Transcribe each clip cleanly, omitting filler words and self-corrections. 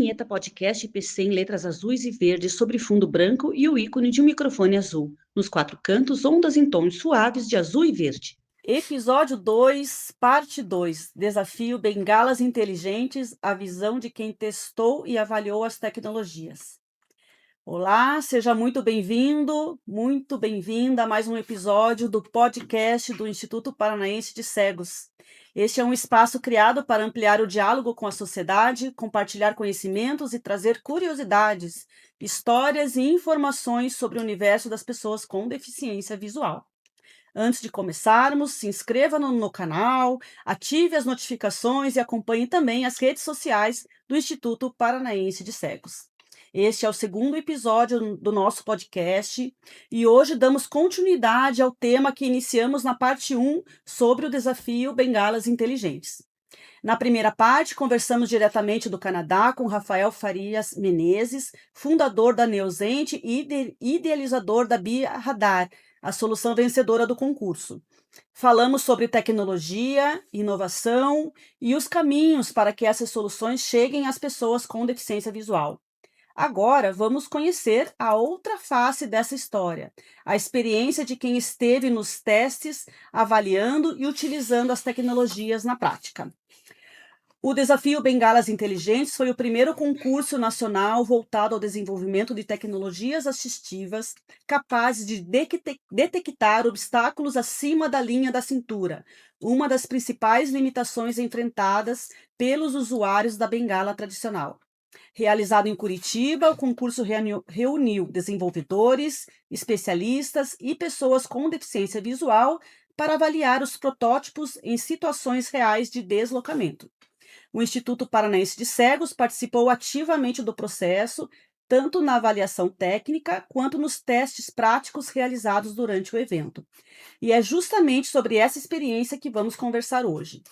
vinheta podcast IPC em letras azuis e verdes sobre fundo branco e o ícone de um microfone azul. Nos quatro cantos, ondas em tons suaves de azul e verde. Episódio 2, parte 2. Desafio Bengalas Inteligentes, a visão de quem testou e avaliou as tecnologias. Olá, seja muito bem-vindo, muito bem-vinda a mais um episódio do podcast do Instituto Paranaense de Cegos. Este é um espaço criado para ampliar o diálogo com a sociedade, compartilhar conhecimentos e trazer curiosidades, histórias e informações sobre o universo das pessoas com deficiência visual. Antes de começarmos, se inscreva no canal, ative as notificações e acompanhe também as redes sociais do Instituto Paranaense de Cegos. Este é o segundo episódio do nosso podcast e hoje damos continuidade ao tema que iniciamos na parte 1 sobre o desafio Bengalas Inteligentes. Na primeira parte, conversamos diretamente do Canadá com Rafael Farias Menezes, fundador da Neosente e idealizador da Bia Radar, a solução vencedora do concurso. Falamos sobre tecnologia, inovação e os caminhos para que essas soluções cheguem às pessoas com deficiência visual. Agora vamos conhecer a outra face dessa história, a experiência de quem esteve nos testes, avaliando e utilizando as tecnologias na prática. O Desafio Bengalas Inteligentes foi o primeiro concurso nacional voltado ao desenvolvimento de tecnologias assistivas capazes de detectar obstáculos acima da linha da cintura, uma das principais limitações enfrentadas pelos usuários da bengala tradicional. Realizado em Curitiba, o concurso reuniu desenvolvedores, especialistas e pessoas com deficiência visual para avaliar os protótipos em situações reais de deslocamento. O Instituto Paranaense de Cegos participou ativamente do processo, tanto na avaliação técnica quanto nos testes práticos realizados durante o evento. E é justamente sobre essa experiência que vamos conversar hoje.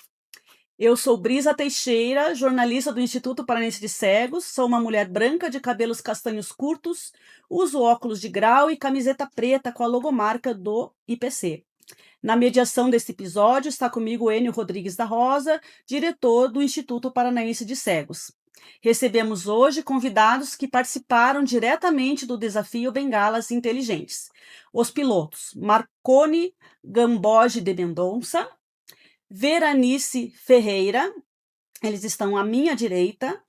Eu sou Brisa Teixeira, jornalista do Instituto Paranaense de Cegos, sou uma mulher branca de cabelos castanhos curtos, uso óculos de grau e camiseta preta com a logomarca do IPC. Na mediação deste episódio está comigo Enio Rodrigues da Rosa, diretor do Instituto Paranaense de Cegos. Recebemos hoje convidados que participaram diretamente do desafio Bengalas Inteligentes. Os pilotos Marcone Gamboge de Mendonça, Veranice Ferreira, eles estão à minha direita.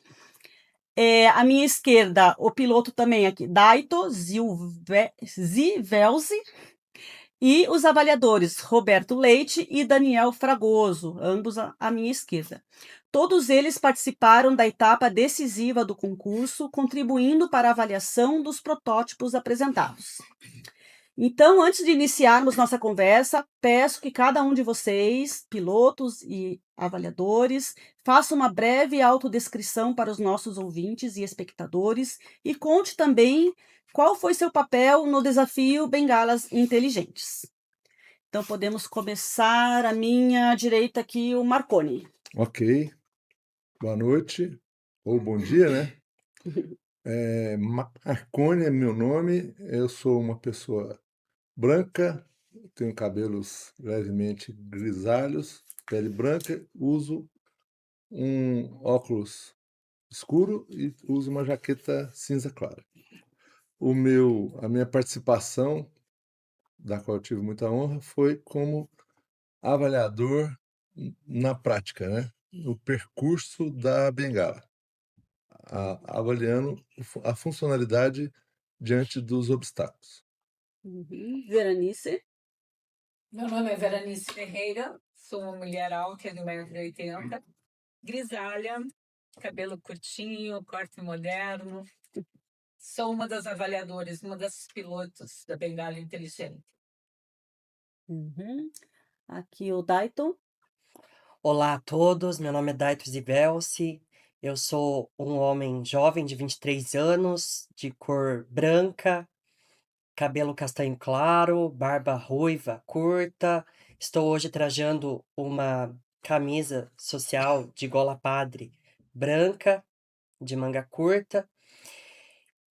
À minha esquerda, o piloto também aqui, Daito Zivelzi, e os avaliadores, Roberto Leite e Daniel Fragoso, ambos à minha esquerda. Todos eles participaram da etapa decisiva do concurso, contribuindo para a avaliação dos protótipos apresentados. Então, antes de iniciarmos nossa conversa, peço que cada um de vocês, pilotos e avaliadores, faça uma breve autodescrição para os nossos ouvintes e espectadores e conte também qual foi seu papel no desafio Bengalas Inteligentes. Então, podemos começar à minha direita aqui, o Marcone. Ok, boa noite, ou bom dia, né? Marcone é meu nome, eu sou uma pessoa branca, tenho cabelos levemente grisalhos, pele branca, uso um óculos escuro e uso uma jaqueta cinza clara. A minha participação, da qual eu tive muita honra, foi como avaliador na prática, né? No percurso da bengala, avaliando a funcionalidade diante dos obstáculos. Veranice. Meu nome é Veranice Ferreira, sou uma mulher alta de 1,80 m, grisalha, cabelo curtinho, corte moderno. Sou uma das avaliadoras, uma das pilotos da Bengala Inteligente. Aqui o Daito. Olá a todos, meu nome é Daito Zivelsi, eu sou um homem jovem de 23 anos, de cor branca, cabelo castanho claro, barba ruiva curta. Estou hoje trajando uma camisa social de gola padre branca, de manga curta.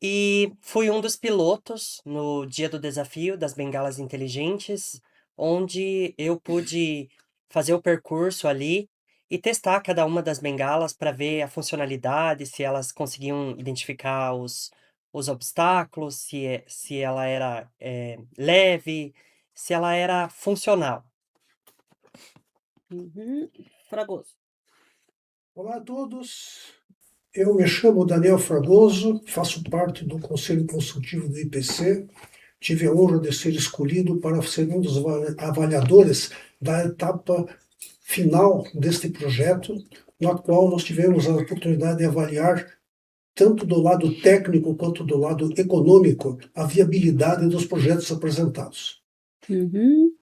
E fui um dos pilotos no dia do desafio das bengalas inteligentes, onde eu pude fazer o percurso ali e testar cada uma das bengalas para ver a funcionalidade, se elas conseguiam identificar os obstáculos, se ela era, leve, se ela era funcional. Uhum. Fragoso. Olá a todos, eu me chamo Daniel Fragoso, faço parte do Conselho Consultivo do IPC. Tive a honra de ser escolhido para ser um dos avaliadores da etapa final deste projeto, na qual nós tivemos a oportunidade de avaliar, tanto do lado técnico quanto do lado econômico, a viabilidade dos projetos apresentados. Uhum.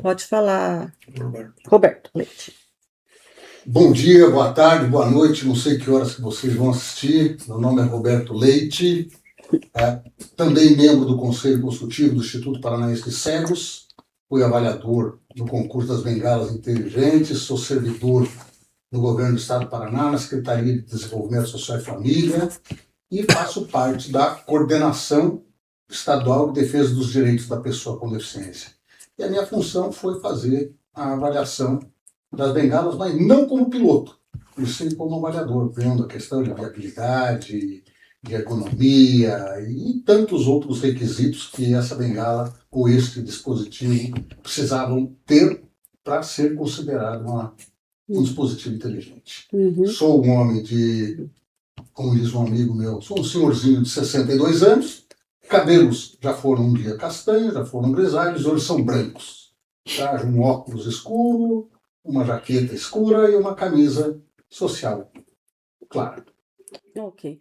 Pode falar, Roberto. Roberto Leite. Bom dia, boa tarde, boa noite, não sei que horas que vocês vão assistir. Meu nome é Roberto Leite, também membro do Conselho Consultivo do Instituto Paranaense de Cegos, fui avaliador no concurso das bengalas inteligentes, sou servidor no Governo do Estado do Paraná, na Secretaria de Desenvolvimento Social e Família, e faço parte da Coordenação Estadual de Defesa dos Direitos da Pessoa com Deficiência. E a minha função foi fazer a avaliação das bengalas, mas não como piloto, e sim como avaliador, vendo a questão de viabilidade, de ergonomia e tantos outros requisitos que essa bengala ou este dispositivo precisavam ter para ser considerado um dispositivo inteligente. Uhum. Sou um homem de, como diz um amigo meu, sou um senhorzinho de 62 anos, cabelos já foram um dia castanhos, já foram grisalhos, hoje são brancos. Trajo um óculos escuro, uma jaqueta escura e uma camisa social clara. Ok.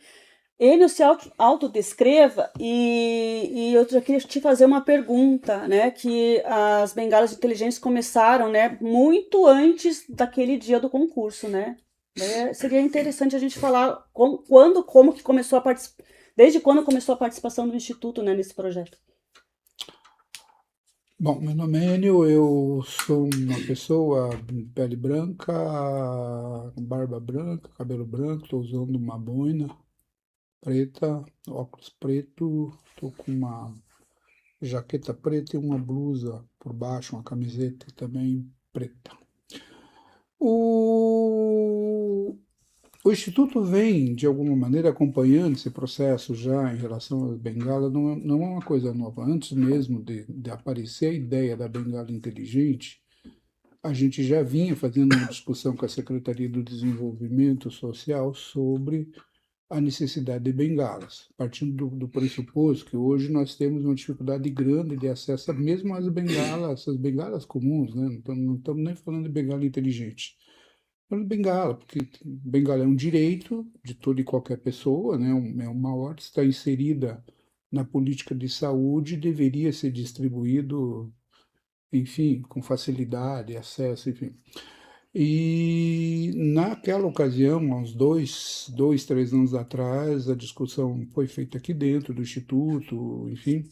Enio, se autodescreva e eu já queria te fazer uma pergunta, né? Que as bengalas inteligentes começaram, né? Muito antes daquele dia do concurso, né? Seria interessante a gente falar como que começou a participar, desde quando começou a participação do Instituto, né, nesse projeto. Bom, meu nome é Enio, eu sou uma pessoa de pele branca, barba branca, cabelo branco, estou usando uma boina preta, óculos preto, estou com uma jaqueta preta e uma blusa por baixo, uma camiseta também preta. O Instituto vem, de alguma maneira, acompanhando esse processo já em relação às bengalas, não é uma coisa nova. Antes mesmo de aparecer a ideia da bengala inteligente, a gente já vinha fazendo uma discussão com a Secretaria do Desenvolvimento Social sobre a necessidade de bengalas, partindo do pressuposto que hoje nós temos uma dificuldade grande de acesso mesmo às bengalas, essas bengalas comuns, né? Não estamos nem falando de bengala inteligente. Falando de bengala, porque bengala é um direito de toda e qualquer pessoa, né? É uma ordem, está inserida na política de saúde, deveria ser distribuído, enfim, com facilidade, acesso, enfim. E naquela ocasião, há uns 3 anos atrás, a discussão foi feita aqui dentro do Instituto, enfim,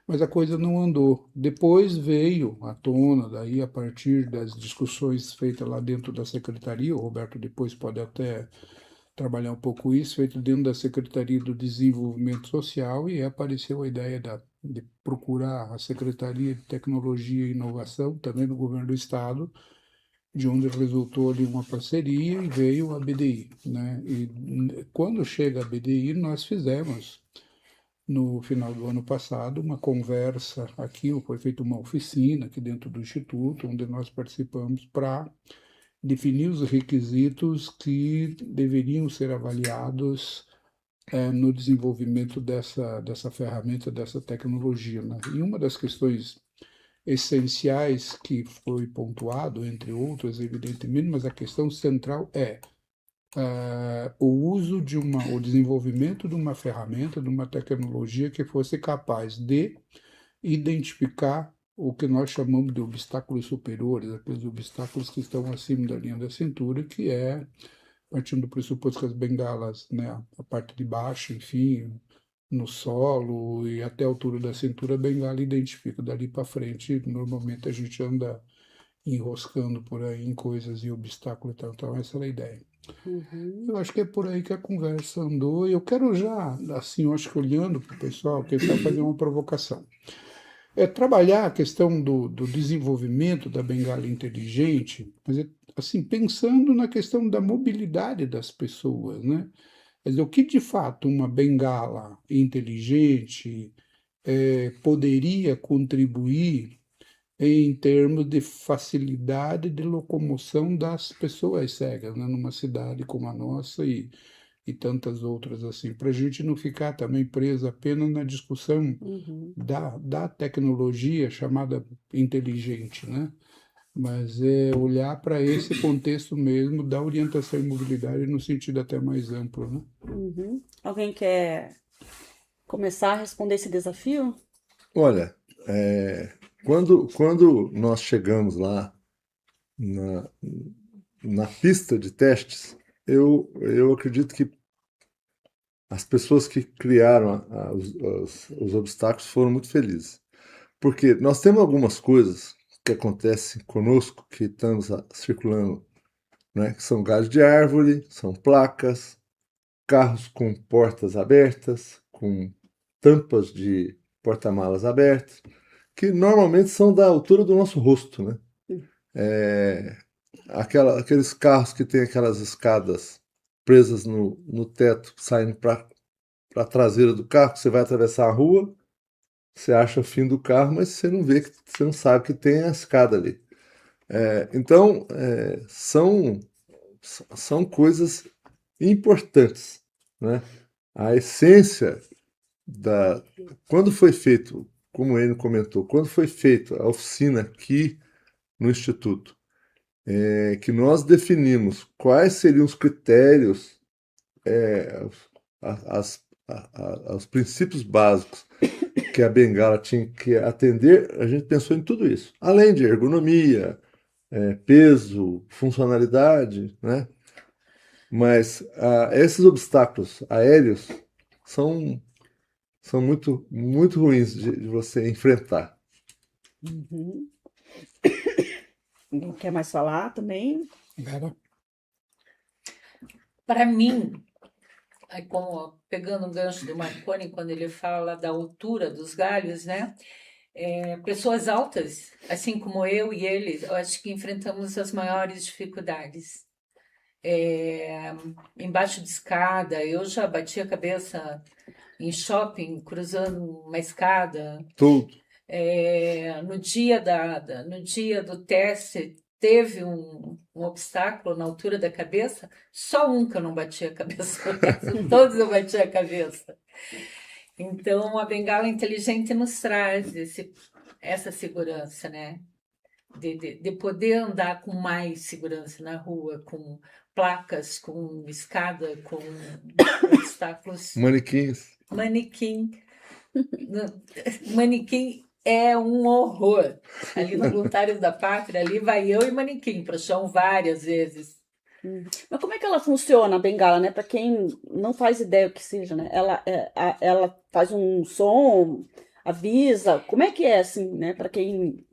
mas a coisa não andou. Depois veio à tona, daí a partir das discussões feitas lá dentro da Secretaria, o Roberto depois pode até trabalhar um pouco isso, feito dentro da Secretaria do Desenvolvimento Social, e apareceu a ideia de procurar a Secretaria de Tecnologia e Inovação, também do Governo do Estado, de onde resultou ali uma parceria e veio a BDI, né? E quando chega a BDI, nós fizemos, no final do ano passado, uma conversa aqui, foi feita uma oficina aqui dentro do Instituto, onde nós participamos para definir os requisitos que deveriam ser avaliados no desenvolvimento dessa ferramenta, dessa tecnologia, né? E uma das questões essenciais que foi pontuado, entre outras, evidentemente, mas a questão central é o uso o desenvolvimento de uma ferramenta, de uma tecnologia que fosse capaz de identificar o que nós chamamos de obstáculos superiores, aqueles obstáculos que estão acima da linha da cintura, que é, partindo do pressuposto que as bengalas, né, a parte de baixo, enfim, no solo e até a altura da cintura, a bengala identifica. Dali para frente, normalmente a gente anda enroscando por aí em coisas e obstáculos e tal. Então, essa era a ideia. Uhum. Eu acho que é por aí que a conversa andou. E eu quero já, assim, eu acho que olhando para o pessoal, tentar fazer uma provocação. é trabalhar a questão do desenvolvimento da bengala inteligente, mas assim, pensando na questão da mobilidade das pessoas, né? Quer dizer, o que de fato uma bengala inteligente poderia contribuir em termos de facilidade de locomoção das pessoas cegas, né? Numa cidade como a nossa e tantas outras assim, para a gente não ficar também preso apenas na discussão Uhum. da tecnologia chamada inteligente, né? Mas é olhar para esse contexto mesmo da orientação e mobilidade no sentido até mais amplo, né? Uhum. Alguém quer começar a responder esse desafio? Olha, quando nós chegamos lá na, na pista de testes, eu acredito que as pessoas que criaram os obstáculos foram muito felizes. Porque nós temos algumas coisas que acontecem conosco, que estamos circulando, né? Que são galhos de árvore, são placas, carros com portas abertas, com tampas de porta-malas abertas, que normalmente são da altura do nosso rosto, né? É, aqueles carros que têm aquelas escadas presas no teto, saindo para a traseira do carro, você vai atravessar a rua, você acha o fim do carro, mas você não vê, você não sabe que tem a escada ali. Então, são coisas importantes, né? A essência da... Quando foi feito, como ele comentou, quando foi feita a oficina aqui no Instituto, que nós definimos quais seriam os critérios, os princípios básicos que a bengala tinha que atender, a gente pensou em tudo isso. Além de ergonomia, peso, funcionalidade, né? Mas esses obstáculos aéreos são, são muito, muito ruins de você enfrentar. Uhum. Alguém quer mais falar também? Vera? Para mim, pegando o gancho do Marconi, quando ele fala da altura dos galhos, né? Pessoas altas, assim como eu e ele, eu acho que enfrentamos as maiores dificuldades. Embaixo de escada, eu já bati a cabeça em shopping, cruzando uma escada. Tudo. No dia do teste, teve um obstáculo na altura da cabeça, só um que eu não bati a cabeça, todos eu bati a cabeça. Então, a bengala inteligente nos traz essa segurança, né? De poder andar com mais segurança na rua, com placas, com escada, com obstáculos. Manequins. Manequim. Manequim é um horror. Ali no Voluntários da Pátria, ali vai eu e manequim para o chão várias vezes. Mas como é que ela funciona, a bengala, né? Para quem não faz ideia o que seja, né? Ela faz um som, avisa. Como é que é assim, né? Para quem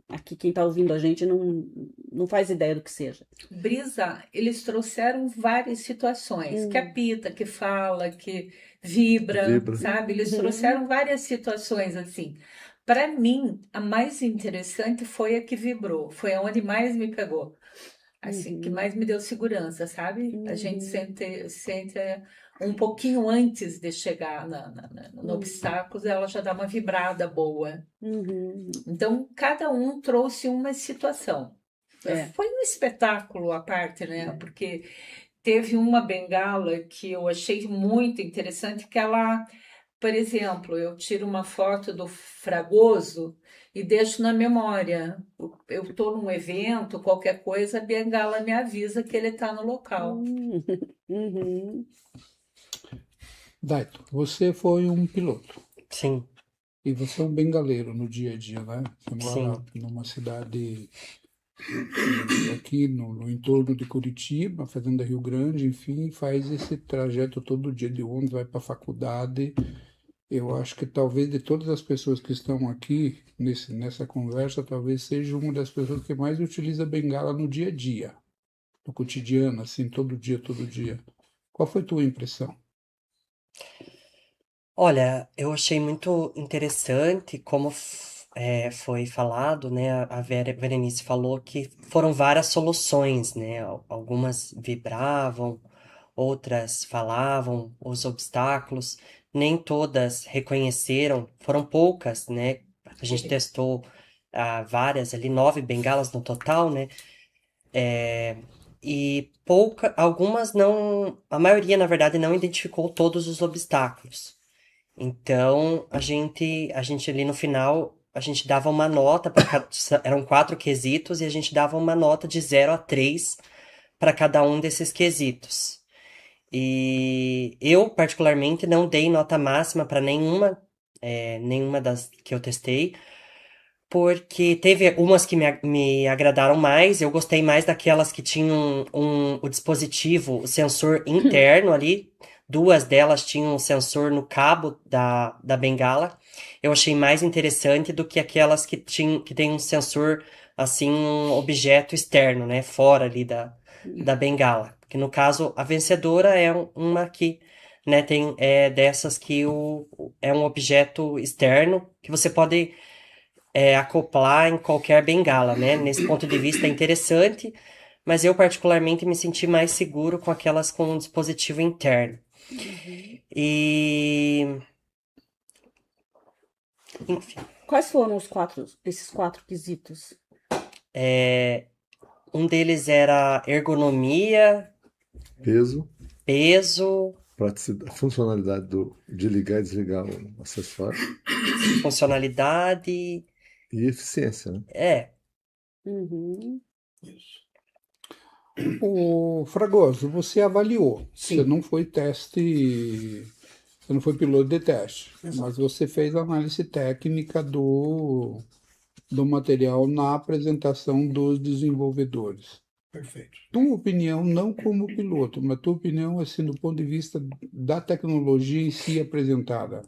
está ouvindo a gente não faz ideia do que seja. Brisa, eles trouxeram várias situações, que apita, que fala, que vibra, sabe? Eles trouxeram várias situações assim. Para mim, a mais interessante foi a que vibrou, foi a onde mais me pegou. Assim, que mais me deu segurança, sabe? A gente sente um pouquinho antes de chegar no obstáculo, ela já dá uma vibrada boa. Então, cada um trouxe uma situação. Foi um espetáculo à parte, né? Porque teve uma bengala que eu achei muito interessante, que ela, por exemplo, eu tiro uma foto do Fragoso e deixo na memória. Eu estou num evento, qualquer coisa, a bengala me avisa que ele está no local. Daito, você foi um piloto. Sim, E você é um bengaleiro no dia a dia, né? Você mora sim. numa cidade aqui no entorno de Curitiba, Fazenda Rio Grande, enfim, faz esse trajeto todo dia de ônibus, vai para a faculdade. Eu acho que talvez de todas as pessoas que estão aqui nessa conversa, talvez seja uma das pessoas que mais utiliza bengala no dia a dia, no cotidiano, assim, todo dia, todo dia. Qual foi a tua impressão? Olha, eu achei muito interessante como foi falado, né? A Berenice falou que foram várias soluções, né? Algumas vibravam, outras falavam os obstáculos, nem todas reconheceram, foram poucas, né? A gente testou várias ali, 9 bengalas no total, né? E algumas não, a maioria, na verdade, não identificou todos os obstáculos. Então, a gente ali no final, a gente dava uma nota eram 4 quesitos e a gente dava uma nota de 0 a 3 para cada um desses quesitos. E eu, particularmente, não dei nota máxima para nenhuma das que eu testei, porque teve umas que me agradaram mais. Eu gostei mais daquelas que tinham o dispositivo, o sensor interno ali. 2 delas tinham um sensor no cabo da bengala. Eu achei mais interessante do que aquelas que tem um sensor, assim, um objeto externo, né? Fora ali da bengala. Que no caso, a vencedora é uma que, né, é dessas que é um objeto externo que você pode acoplar em qualquer bengala, né? Nesse ponto de vista é interessante, mas eu particularmente me senti mais seguro com aquelas com um dispositivo interno. E enfim, Quais foram esses 4 quesitos? um deles era ergonomia, Peso, peso, funcionalidade de ligar e desligar o acessório funcionalidade, e eficiência, né? Uhum. Isso. O Fragoso, você avaliou. Sim. Você não foi você não foi piloto de teste, Exato. mas você fez a análise técnica do material na apresentação dos desenvolvedores. Perfeito. Tua opinião, não como piloto, mas tua opinião, assim, do ponto de vista da tecnologia em si apresentada.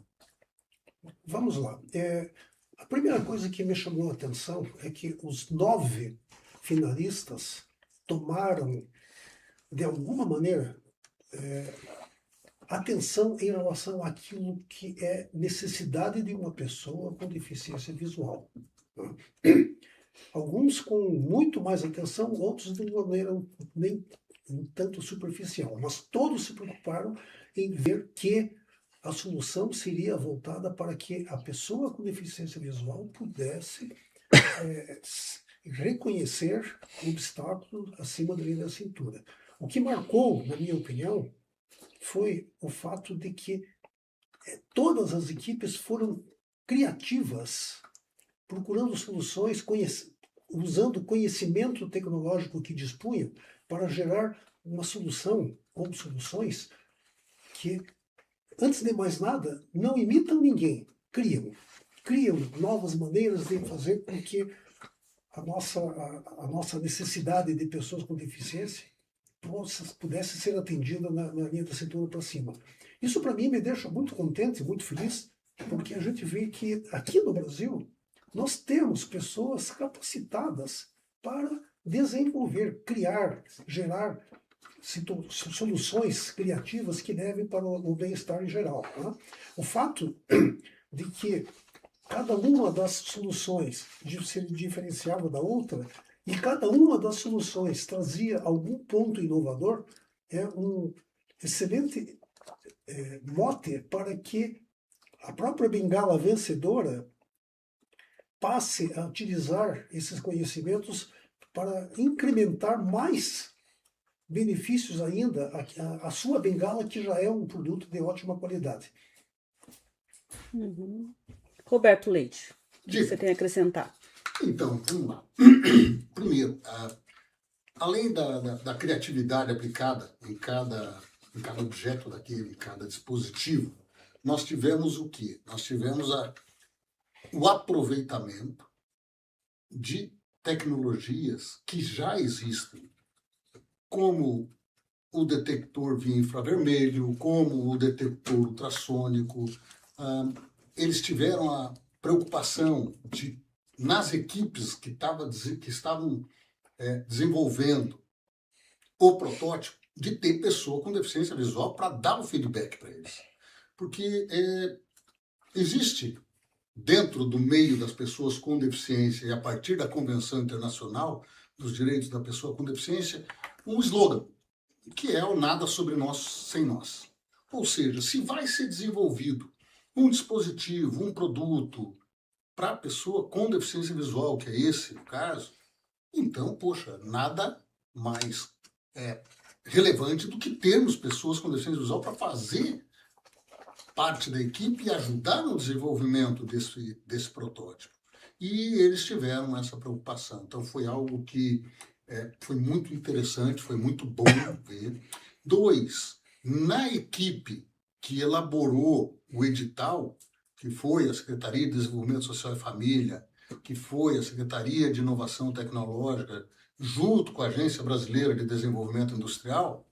Vamos lá. A primeira coisa que me chamou a atenção é que os 9 finalistas tomaram, de alguma maneira, atenção em relação àquilo que é necessidade de uma pessoa com deficiência visual. Alguns com muito mais atenção, outros de uma maneira nem um tanto superficial, mas todos se preocuparam em ver que a solução seria voltada para que a pessoa com deficiência visual pudesse reconhecer o obstáculo acima da linha da cintura. O que marcou, na minha opinião, foi o fato de que todas as equipes foram criativas, procurando soluções, usando o conhecimento tecnológico que dispunham para gerar uma solução ou soluções que, antes de mais nada, não imitam ninguém, criam novas maneiras de fazer com que a nossa necessidade de pessoas com deficiência pudesse ser atendida na linha da cintura para cima. Isso, para mim, me deixa muito contente, muito feliz, porque a gente vê que aqui no Brasil nós temos pessoas capacitadas para desenvolver, criar, gerar soluções criativas que levem para o bem-estar em geral. Né? O fato de que cada uma das soluções se diferenciava da outra e cada uma das soluções trazia algum ponto inovador é um excelente mote para que a própria bengala vencedora passe a utilizar esses conhecimentos para incrementar mais benefícios ainda à sua bengala, que já é um produto de ótima qualidade. Uhum. Roberto Leite, o que você tem a acrescentar? Então, vamos lá. Primeiro, além da criatividade aplicada em cada objeto daquele, em cada dispositivo, nós tivemos o quê? Nós tivemos o aproveitamento de tecnologias que já existem, como o detector via infravermelho, como o detector ultrassônico. Eles tiveram a preocupação nas equipes que estavam desenvolvendo o protótipo, de ter pessoa com deficiência visual para dar o feedback para eles. Porque existe dentro do meio das pessoas com deficiência e a partir da Convenção Internacional dos Direitos da Pessoa com Deficiência, um slogan, que é o nada sobre nós sem nós. Ou seja, se vai ser desenvolvido um dispositivo, um produto para a pessoa com deficiência visual, que é esse o caso, então, poxa, nada mais relevante do que termos pessoas com deficiência visual para fazer parte da equipe e ajudar no desenvolvimento desse protótipo. E eles tiveram essa preocupação. Então, foi algo que foi muito interessante, foi muito bom ver. 2, na equipe que elaborou o edital, que foi a Secretaria de Desenvolvimento Social e Família, que foi a Secretaria de Inovação Tecnológica, junto com a Agência Brasileira de Desenvolvimento Industrial,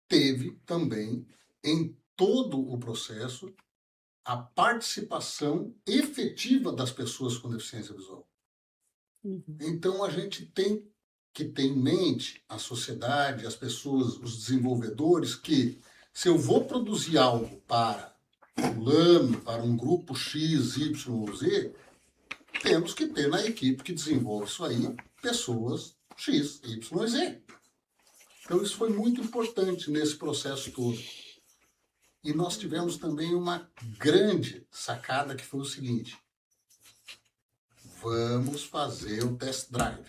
teve também, em todo o processo, a participação efetiva das pessoas com deficiência visual. Então, a gente tem que ter em mente, a sociedade, as pessoas, os desenvolvedores, que se eu vou produzir algo para fulano, para um grupo X, Y ou Z, temos que ter na equipe que desenvolve isso aí pessoas X, Y e Z. Então, isso foi muito importante nesse processo todo. E nós tivemos também uma grande sacada, que foi o seguinte: vamos fazer o test drive.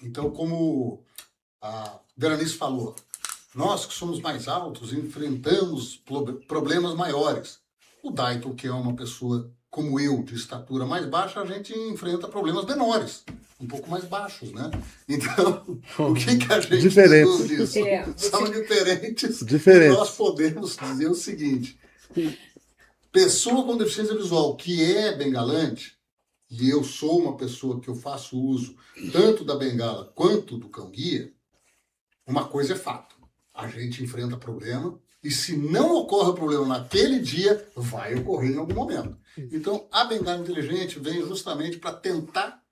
Então, como a Veranice falou, nós que somos mais altos enfrentamos problemas maiores. O Daito, que é uma pessoa como eu, de estatura mais baixa, a gente enfrenta problemas menores, um pouco mais baixos, né? Então, o que a gente Diferentes. diz disso? São diferentes. Diferentes. E nós podemos dizer o seguinte: pessoa com deficiência visual que é bengalante, e eu sou uma pessoa que eu faço uso tanto da bengala quanto do cão-guia, uma coisa é fato: a gente enfrenta problema, e se não ocorre o problema naquele dia, vai ocorrer em algum momento. Então, a bengala inteligente vem justamente para tentar,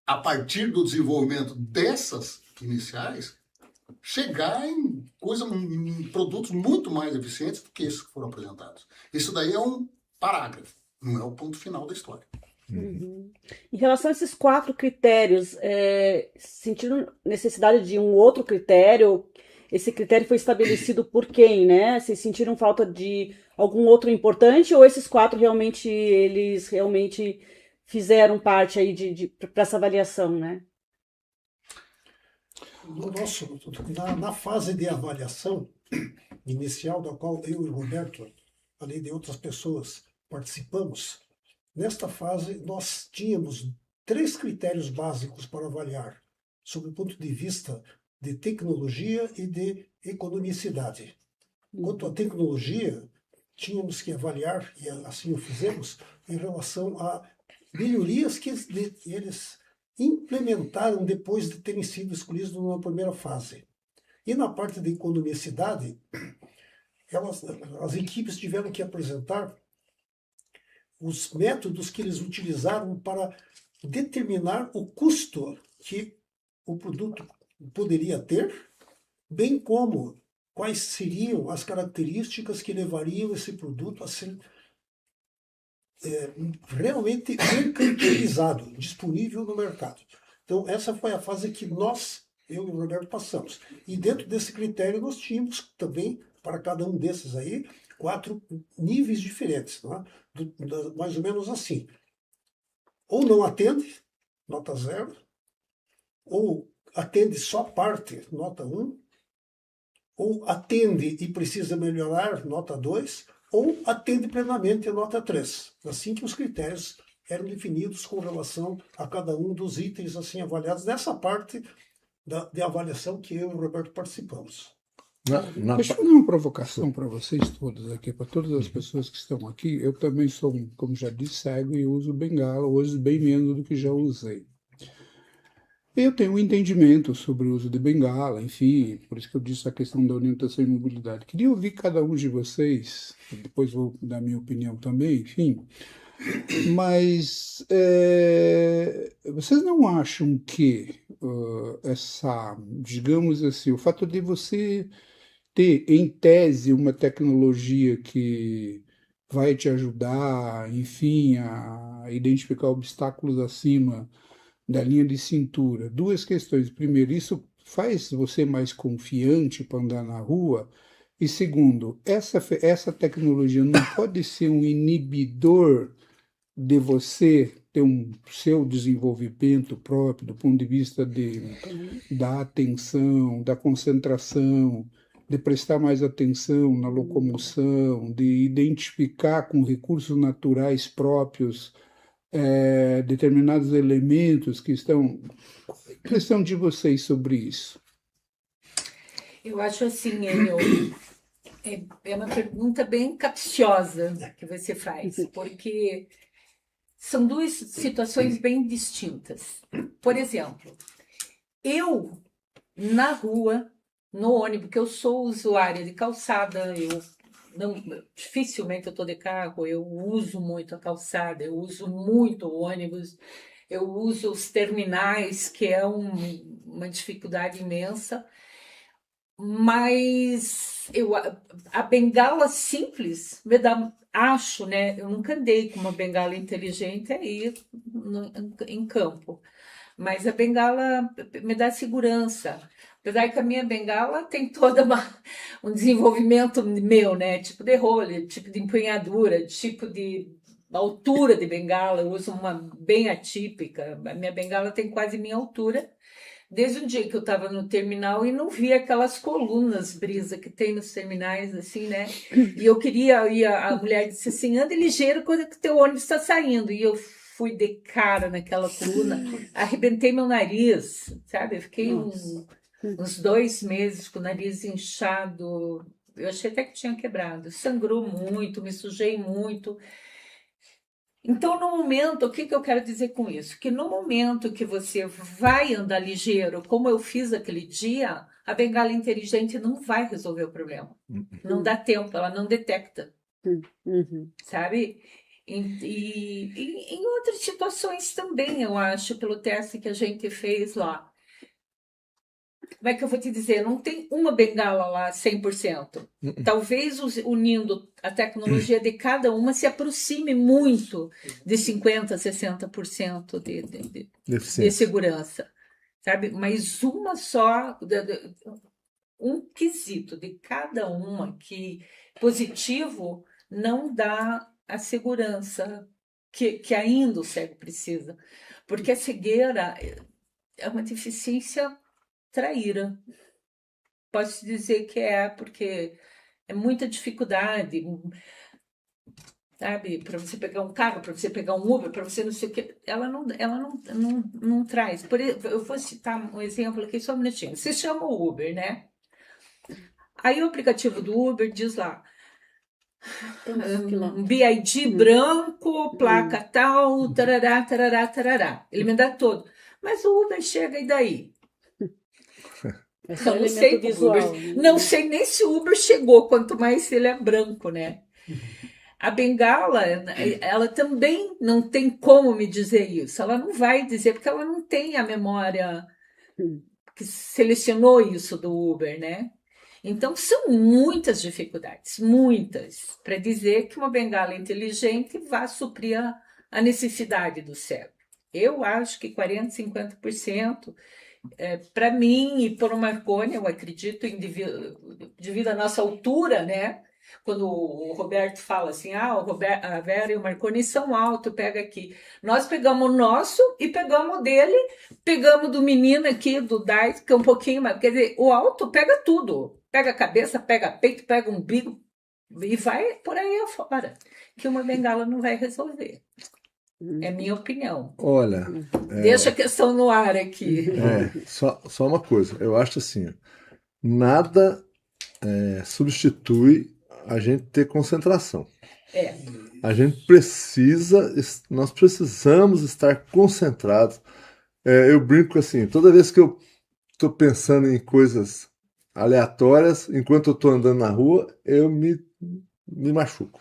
a partir do desenvolvimento dessas iniciais, chegar em produtos muito mais eficientes do que esses que foram apresentados. Isso daí é um parágrafo, não é o ponto final da história. Em relação a esses 4 critérios, sentiram necessidade de um outro critério? Esse critério foi estabelecido por quem, né? Vocês sentiram falta de algum outro importante, ou esses 4 eles realmente fizeram parte aí para essa avaliação, né? Na fase de avaliação inicial, da qual eu e o Roberto, além de outras pessoas, participamos, nesta fase nós tínhamos 3 critérios básicos para avaliar, sob o ponto de vista de tecnologia e de economicidade. Quanto à tecnologia, tínhamos que avaliar, e assim o fizemos, em relação a melhorias que eles implementaram depois de terem sido escolhidos numa primeira fase. E na parte de economicidade, as equipes tiveram que apresentar os métodos que eles utilizaram para determinar o custo que o produto poderia ter, bem como quais seriam as características que levariam esse produto a ser realmente mercantilizado, disponível no mercado. Então, essa foi a fase que eu e o Roberto, passamos. E dentro desse critério, nós tínhamos também, para cada um desses aí, 4 níveis diferentes, né? Mais ou menos assim. Ou não atende, nota 0, ou atende só parte, nota 1, ou atende e precisa melhorar, nota 2, ou atende plenamente, nota 3. Assim que os critérios eram definidos com relação a cada um dos itens assim avaliados nessa parte de avaliação que eu e o Roberto participamos. Deixa eu fazer uma provocação para vocês todos aqui, para todas as pessoas que estão aqui. Eu também sou, como já disse, cego e uso bengala, hoje bem menos do que já usei. Eu tenho um entendimento sobre o uso de bengala, enfim, por isso que eu disse a questão da orientação e mobilidade. Queria ouvir cada um de vocês, depois vou dar minha opinião também, enfim. Mas vocês não acham que digamos assim, o fato de você ter, em tese, uma tecnologia que vai te ajudar, enfim, a identificar obstáculos acima da linha de cintura. Duas questões. Primeiro, isso faz você mais confiante para andar na rua? E segundo, essa tecnologia não pode ser um inibidor de você ter um seu desenvolvimento próprio do ponto de vista da atenção, da concentração, de prestar mais atenção na locomoção, de identificar com recursos naturais próprios determinados elementos que estão. Qual é a impressão de vocês sobre isso? Eu acho assim, Enio, é uma pergunta bem capciosa que você faz, porque são duas situações bem distintas. Por exemplo, eu, na rua, no ônibus, porque eu sou usuária de calçada, dificilmente eu estou de carro, eu uso muito a calçada, eu uso muito o ônibus, eu uso os terminais, que é uma dificuldade imensa, mas a bengala simples me dá, acho, né? Eu nunca andei com uma bengala inteligente aí em campo, mas a bengala me dá segurança. Apesar que a minha bengala tem todo um desenvolvimento meu, né? Tipo de rolha, tipo de empunhadura, tipo de altura de bengala. Eu uso uma bem atípica. A minha bengala tem quase minha altura. Desde o dia que eu estava no terminal e não via aquelas colunas brisa que tem nos terminais, assim, né? E eu queria, e a mulher disse assim, anda ligeiro quando o teu ônibus está saindo. E eu fui de cara naquela coluna, arrebentei meu nariz, sabe? Eu fiquei uns 2 meses com o nariz inchado. Eu achei até que tinha quebrado. Sangrou muito, me sujei muito. Então, no momento, o que eu quero dizer com isso? Que no momento que você vai andar ligeiro, como eu fiz aquele dia, a bengala inteligente não vai resolver o problema. Não dá tempo, ela não detecta. Sabe? E em outras situações também, eu acho, pelo teste que a gente fez lá. Como é que eu vou te dizer? Não tem uma bengala lá 100%. Talvez unindo a tecnologia de cada uma se aproxime muito de 50%, 60% de segurança. Sabe? Mas uma só, um quesito de cada uma que positivo não dá a segurança que ainda o cego precisa. Porque a cegueira é uma deficiência traíra. Posso dizer que porque é muita dificuldade, sabe? Para você pegar um carro, para você pegar um Uber, para você não sei o que. Ela não traz. Eu vou citar um exemplo aqui só um minutinho. Você chama o Uber, né? Aí o aplicativo do Uber diz lá, um BID branco, placa tal, tarará, tarará, tarará. Ele me dá todo. Mas o Uber chega e daí? Eu não sei visual, Uber, não sei nem se o Uber chegou, quanto mais se ele é branco, né? A bengala, ela também não tem como me dizer isso. Ela não vai dizer, porque ela não tem a memória que selecionou isso do Uber, né? Então, são muitas dificuldades, muitas, para dizer que uma bengala inteligente vai suprir a necessidade do cego. Eu acho que 40%, 50%. Para mim e por o Marconi, eu acredito, devido à nossa altura, né? Quando o Roberto fala assim, a Vera e o Marconi são altos, pega aqui. Nós pegamos o nosso e pegamos o dele, pegamos do menino aqui, do Dais, que é um pouquinho mais. Quer dizer, o alto pega tudo. Pega a cabeça, pega peito, pega o umbigo e vai por aí afora. Que uma bengala não vai resolver. É minha opinião. Olha, deixa a questão no ar aqui. Só uma coisa. Eu acho assim, nada substitui a gente ter concentração. A gente nós precisamos estar concentrados. Eu brinco assim, toda vez que eu estou pensando em coisas aleatórias, enquanto eu estou andando na rua, eu me machuco.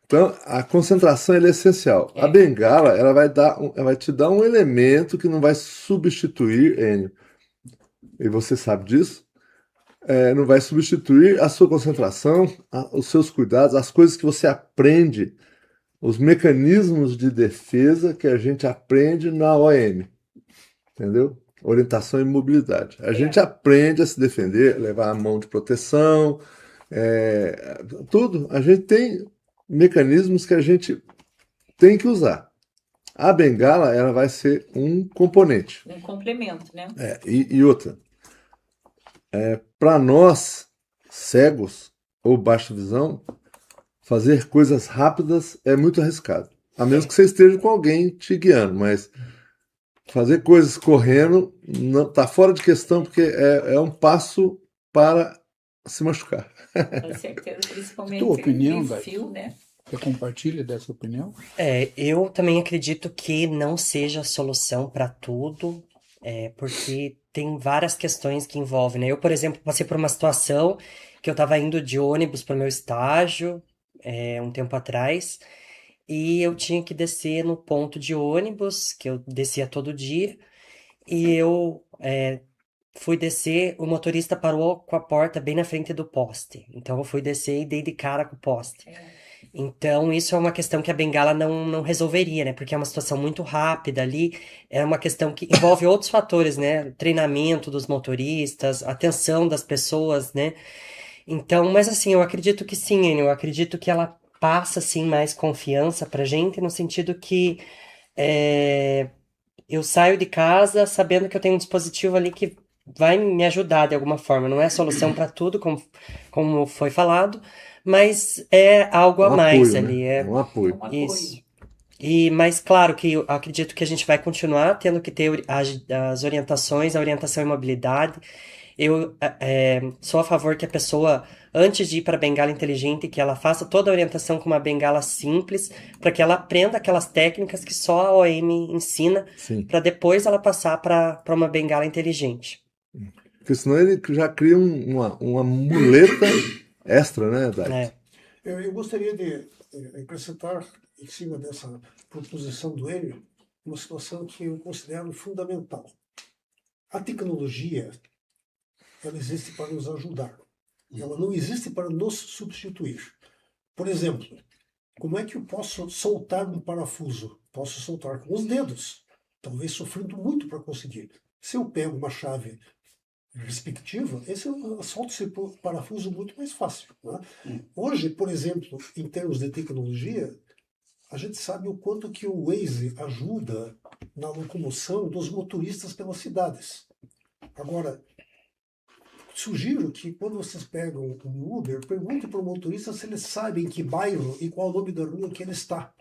Então, a concentração é essencial. A bengala, ela vai te dar um elemento que não vai substituir, Enio. E você sabe disso? não vai substituir a sua concentração, os seus cuidados, as coisas que você aprende, os mecanismos de defesa que a gente aprende na OM, entendeu? Orientação e mobilidade. A gente aprende a se defender, levar a mão de proteção, tudo. A gente tem mecanismos que a gente tem que usar. A bengala, ela vai ser um componente. Um complemento, né? E outra, para nós, cegos ou baixa visão, fazer coisas rápidas é muito arriscado. A menos que você esteja com alguém te guiando, mas fazer coisas correndo está fora de questão, porque é um passo para se machucar. Com certeza, principalmente Tua opinião, em fio, né? Você compartilha dessa opinião? Eu também acredito que não seja a solução para tudo, porque tem várias questões que envolvem, né? Eu, por exemplo, passei por uma situação que eu estava indo de ônibus para o meu estágio, um tempo atrás, e eu tinha que descer no ponto de ônibus, que eu descia todo dia, e eu fui descer, o motorista parou com a porta bem na frente do poste. Então eu fui descer e dei de cara com o poste. Então, isso é uma questão que a bengala não resolveria, né? Porque é uma situação muito rápida ali, é uma questão que envolve outros fatores, né? O treinamento dos motoristas, a atenção das pessoas, né? Então, mas assim, eu acredito que sim, Enio, eu acredito que ela passa, assim, mais confiança pra gente, no sentido que eu saio de casa sabendo que eu tenho um dispositivo ali que vai me ajudar de alguma forma. Não é solução para tudo, como foi falado, mas é algo a mais apoio, ali. né? Um apoio. Isso. Mas claro que eu acredito que a gente vai continuar tendo que ter as orientações, a orientação e mobilidade. Eu sou a favor que a pessoa, antes de ir para a bengala inteligente, que ela faça toda a orientação com uma bengala simples, para que ela aprenda aquelas técnicas que só a OM ensina, para depois ela passar para uma bengala inteligente. Porque senão ele já cria uma muleta extra, né, Dai? Eu gostaria de acrescentar, em cima dessa proposição do Enio, uma situação que eu considero fundamental. A tecnologia, ela existe para nos ajudar. Ela não existe para nos substituir. Por exemplo, como é que eu posso soltar um parafuso? Posso soltar com os dedos, talvez sofrendo muito para conseguir. Se eu pego uma chave respectiva, eu solto esse parafuso muito mais fácil. Né? Hoje, por exemplo, em termos de tecnologia, a gente sabe o quanto que o Waze ajuda na locomoção dos motoristas pelas cidades. Agora, sugiro que quando vocês pegam um Uber, perguntem para o motorista se ele sabe em que bairro e qual o nome da rua que ele está.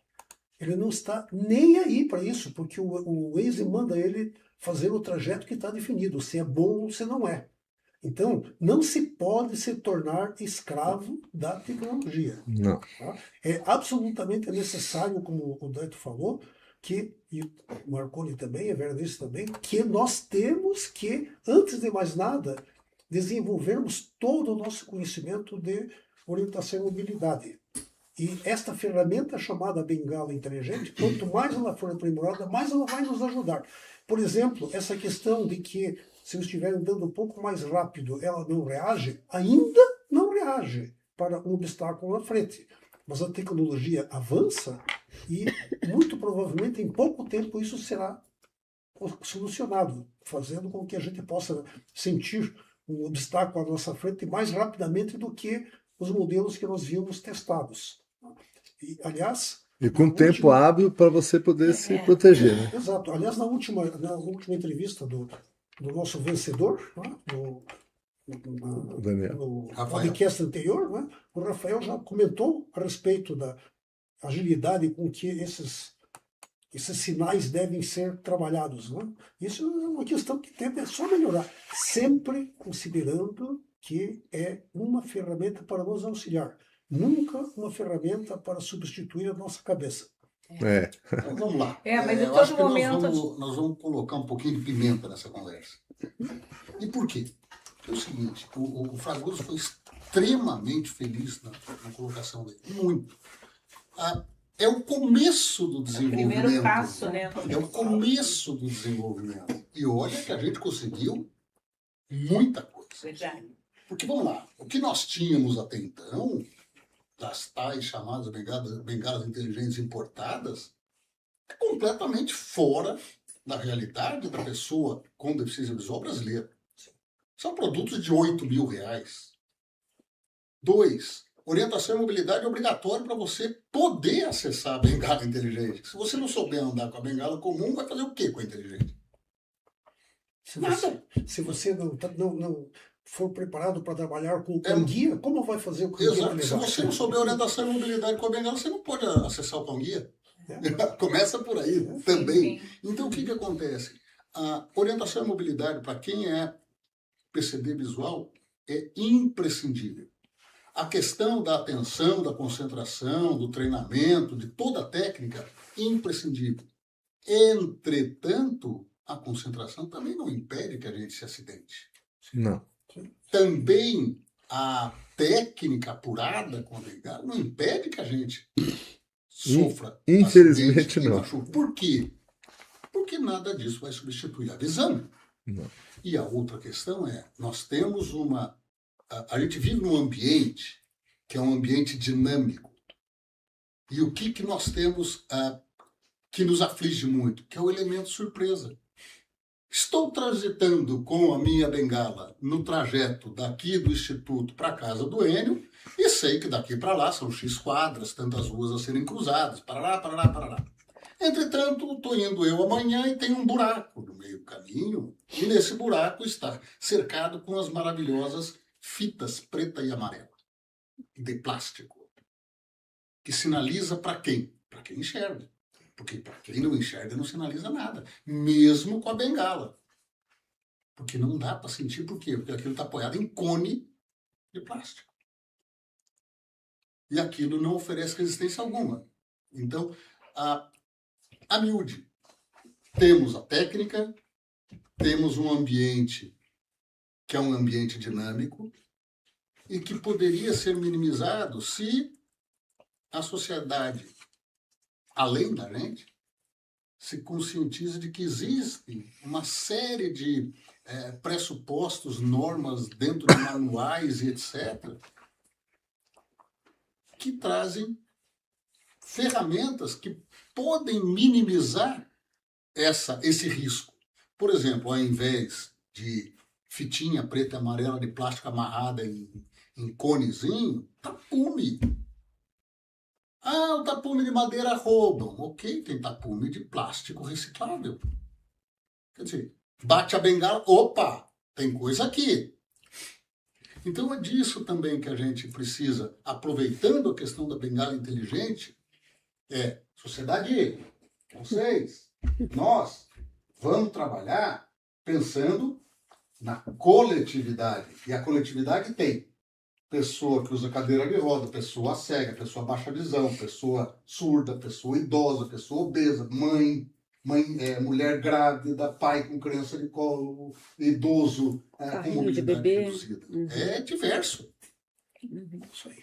Ele não está nem aí para isso, porque o Waze manda ele fazer o trajeto que está definido, se é bom ou se não é. Então, não se pode se tornar escravo da tecnologia. Não. Tá? É absolutamente necessário, como o Daito falou, e o Marconi também, a Veronice também, que nós temos que, antes de mais nada, desenvolvermos todo o nosso conhecimento de orientação e mobilidade. E esta ferramenta chamada bengala inteligente, quanto mais ela for aprimorada, mais ela vai nos ajudar. Por exemplo, essa questão de que se eu estiver andando um pouco mais rápido, ela não reage, ainda não reage para um obstáculo na frente. Mas a tecnologia avança e, muito provavelmente, em pouco tempo isso será solucionado, fazendo com que a gente possa sentir um obstáculo à nossa frente mais rapidamente do que os modelos que nós vimos testados. E, aliás... E com tempo hábil para você poder se proteger. Né? Exato. Aliás, na última entrevista do nosso vencedor, né, no podcast anterior, né, o Rafael já comentou a respeito da agilidade com que esses sinais devem ser trabalhados. Né? Isso é uma questão que tende a só melhorar, sempre considerando que é uma ferramenta para nos auxiliar, nunca uma ferramenta para substituir a nossa cabeça. Então, vamos lá. Mas em eu acho todo que momento... nós vamos colocar um pouquinho de pimenta nessa conversa. E por quê? Porque é o seguinte, o Fragoso foi extremamente feliz na colocação dele. Muito. É o começo do desenvolvimento. O primeiro passo, né? É o começo do desenvolvimento. E olha que a gente conseguiu muita coisa. Verdade. Porque, vamos lá, o que nós tínhamos até então, das tais chamadas bengalas inteligentes importadas, é completamente fora da realidade da pessoa com deficiência visual brasileira. São produtos de R$8.000. 2. Orientação e mobilidade é obrigatório para você poder acessar a bengala inteligente. Se você não souber andar com a bengala comum, vai fazer o quê com a inteligente? Se você não for preparado para trabalhar com guia, como vai fazer o guia? Exato. Se você não souber orientação e mobilidade com a bengala, você não pode acessar o com guia. Começa por aí também. Então, o que acontece? A orientação e mobilidade para quem é PCD visual é imprescindível. A questão da atenção, da concentração, do treinamento, de toda a técnica, imprescindível. Entretanto, a concentração também não impede que a gente se acidente. Não. Também a técnica apurada com a bengala não impede que a gente sofra. Infelizmente não. Machuque. Por quê? Porque nada disso vai substituir a visão. Não. E a outra questão é, nós temos a gente vive num ambiente que é um ambiente dinâmico. E o que nós temos que nos aflige muito? Que é o elemento surpresa. Estou transitando com a minha bengala no trajeto daqui do Instituto para a casa do Enio e sei que daqui para lá são X quadras, tantas ruas a serem cruzadas, parará. Entretanto, estou indo eu amanhã e tem um buraco no meio do caminho e nesse buraco está cercado com as maravilhosas fitas preta e amarela de plástico que sinaliza para quem? Para quem enxerga. Porque para quem não enxerga não sinaliza nada, mesmo com a bengala. Porque não dá para sentir por quê? Porque aquilo está apoiado em cone de plástico. E aquilo não oferece resistência alguma. Então, a miúde, temos a técnica, temos um ambiente que é um ambiente dinâmico e que poderia ser minimizado se a sociedade, além da gente, se conscientiza de que existe uma série de pressupostos, normas dentro de manuais e etc., que trazem ferramentas que podem minimizar esse risco. Por exemplo, ao invés de fitinha preta e amarela de plástico amarrada em conezinho, tapume. O tapume de madeira roubam. Ok, tem tapume de plástico reciclável. Quer dizer, bate a bengala, opa, tem coisa aqui. Então é disso também que a gente precisa, aproveitando a questão da bengala inteligente, sociedade, vocês, nós, vamos trabalhar pensando na coletividade. E a coletividade tem pessoa que usa cadeira de roda, pessoa cega, pessoa baixa visão, pessoa surda, pessoa idosa, pessoa obesa, mulher grávida, pai com criança de colo, idoso com mobilidade reduzida. É diverso. Isso aí.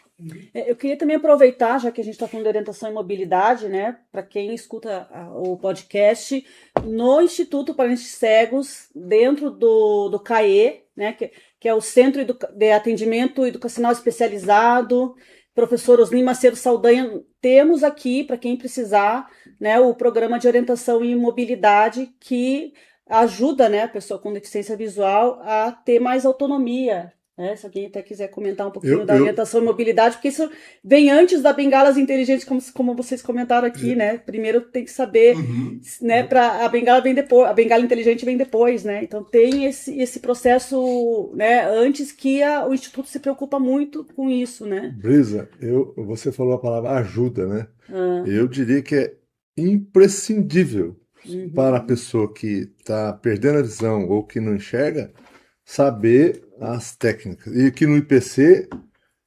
Eu queria também aproveitar, já que a gente está falando de orientação e mobilidade, né, para quem escuta o podcast, no Instituto Paranaense de Cegos, dentro do CAE, né, que é o Centro de Atendimento Educacional Especializado, professor Osni Macedo Saldanha, temos aqui, para quem precisar, né, o programa de orientação e mobilidade que ajuda, né, a pessoa com deficiência visual a ter mais autonomia. Se alguém até quiser comentar um pouquinho da orientação e mobilidade, porque isso vem antes da bengalas inteligentes, como vocês comentaram aqui, né? Primeiro tem que saber, né? Para a bengala vem depois, a bengala inteligente vem depois, né? Então tem esse processo, né? Antes que o Instituto se preocupa muito com isso, né? Brisa, você falou a palavra ajuda, né? Eu diria que é imprescindível para a pessoa que está perdendo a visão ou que não enxerga saber as técnicas. E aqui no IPC,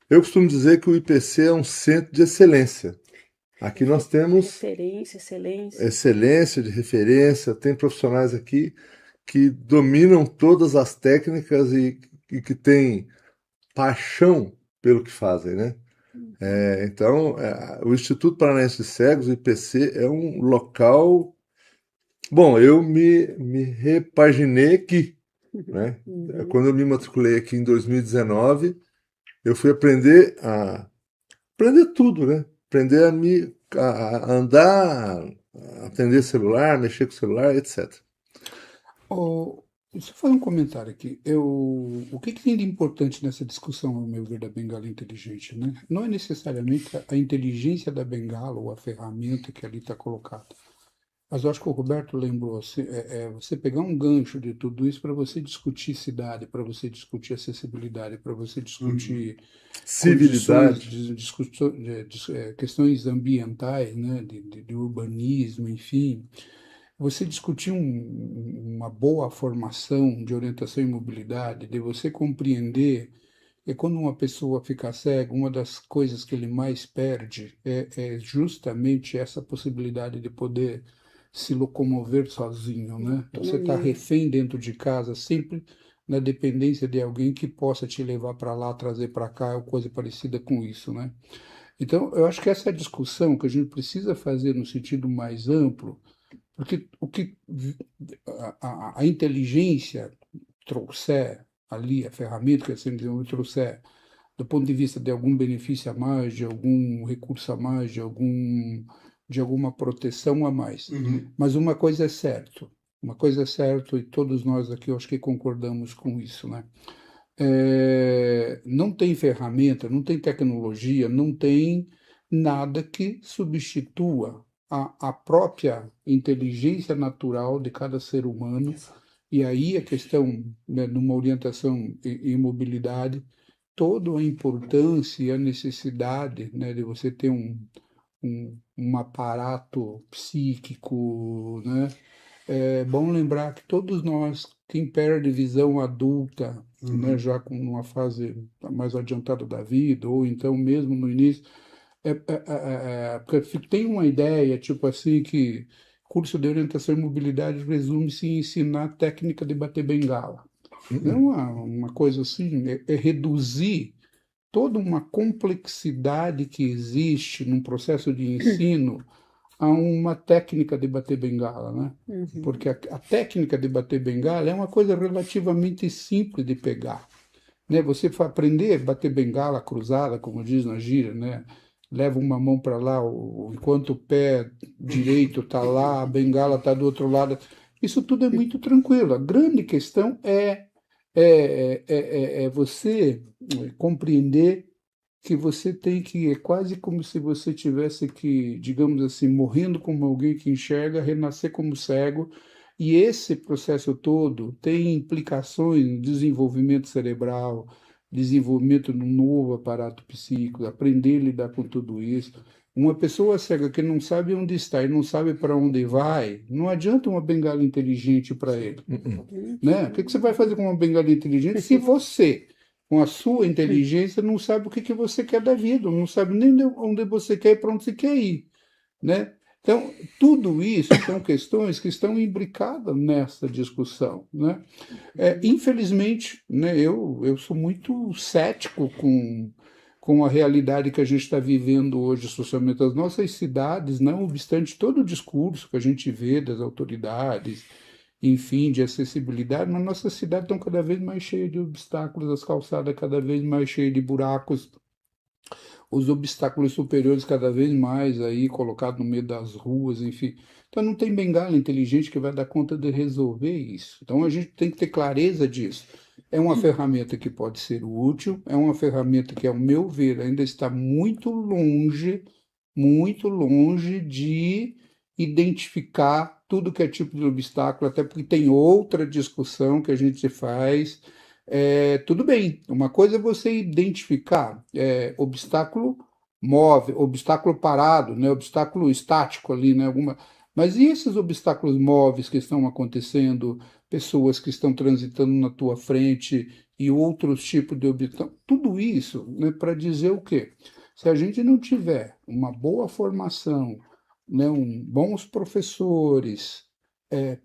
eu costumo dizer que o IPC é um centro de excelência. Aqui nós temos excelência de referência, tem profissionais aqui que dominam todas as técnicas e que têm paixão pelo que fazem, né? Então, o Instituto Paranaense de Cegos, o IPC, é um local... Bom, eu me repaginei aqui. né? Uhum. Quando eu me matriculei aqui em 2019, eu fui aprender tudo, né? Aprender a andar, a atender celular, mexer com celular, etc. Deixa eu fazer um comentário aqui. O que tem de importante nessa discussão, ao meu ver, da bengala inteligente, né? Não é necessariamente a inteligência da bengala ou a ferramenta que ali está colocada. Mas eu acho que o Roberto lembrou, você pegar um gancho de tudo isso para você discutir cidade, para você discutir acessibilidade, para você discutir condições, Civilidade. questões ambientais, né, de urbanismo, enfim. Você discutir uma boa formação de orientação e mobilidade, de você compreender que quando uma pessoa fica cega, uma das coisas que ele mais perde é justamente essa possibilidade de poder se locomover sozinho, né? Você está Autonomia. refém dentro de casa, sempre na dependência de alguém que possa te levar para lá, trazer para cá, ou coisa parecida com isso, né? Então, eu acho que essa é a discussão que a gente precisa fazer no sentido mais amplo, porque a inteligência trouxer ali, a ferramenta que a CMDU trouxer, do ponto de vista de algum benefício a mais, de algum recurso a mais, de alguma proteção a mais. Mas uma coisa é certo, e todos nós aqui eu acho que concordamos com isso, né? Não tem ferramenta, não tem tecnologia, não tem nada que substitua a própria inteligência natural de cada ser humano. E aí a questão, né, numa orientação e mobilidade, toda a importância e a necessidade, né, de você ter um aparato psíquico, né? É bom lembrar que todos nós, quem perde visão adulta, né, já com uma fase mais adiantada da vida, ou então mesmo no início, porque tem uma ideia, tipo assim, que curso de orientação e mobilidade resume-se em ensinar técnica de bater bengala. É uma coisa assim, é reduzir toda uma complexidade que existe num processo de ensino a uma técnica de bater bengala, né? Uhum. Porque a técnica de bater bengala é uma coisa relativamente simples de pegar, né? Você aprender a bater bengala cruzada, como diz na gíria, né? Leva uma mão para lá, enquanto o pé direito está lá, a bengala está do outro lado. Isso tudo é muito tranquilo. A grande questão é você compreender que você tem que, é quase como se você tivesse que, digamos assim, morrendo como alguém que enxerga, renascer como cego, e esse processo todo tem implicações no desenvolvimento cerebral, desenvolvimento de um novo aparato psíquico, aprender a lidar com tudo isso. Uma pessoa cega que não sabe onde está e não sabe para onde vai, não adianta uma bengala inteligente para ele, né? O que você vai fazer com uma bengala inteligente se você, com a sua inteligência, não sabe o que você quer da vida, não sabe nem onde você quer e para onde você quer ir, né? Então, tudo isso são questões que estão imbricadas nessa discussão, né? Infelizmente, né, eu sou muito cético com a realidade que a gente está vivendo hoje socialmente. As nossas cidades, não obstante todo o discurso que a gente vê das autoridades, enfim, de acessibilidade, mas nossas cidades estão cada vez mais cheias de obstáculos, as calçadas cada vez mais cheias de buracos, os obstáculos superiores cada vez mais aí colocados no meio das ruas, enfim. Então não tem bengala inteligente que vai dar conta de resolver isso. Então a gente tem que ter clareza disso. É uma ferramenta que pode ser útil, é uma ferramenta que, ao meu ver, ainda está muito longe de identificar tudo que é tipo de obstáculo, até porque tem outra discussão que a gente faz. Tudo bem, uma coisa é você identificar obstáculo móvel, obstáculo parado, né, obstáculo estático ali, né, mas e esses obstáculos móveis que estão acontecendo, pessoas que estão transitando na tua frente e outros tipos de obstáculos? Tudo isso, né, para dizer o quê? Se a gente não tiver uma boa formação, né, bons professores,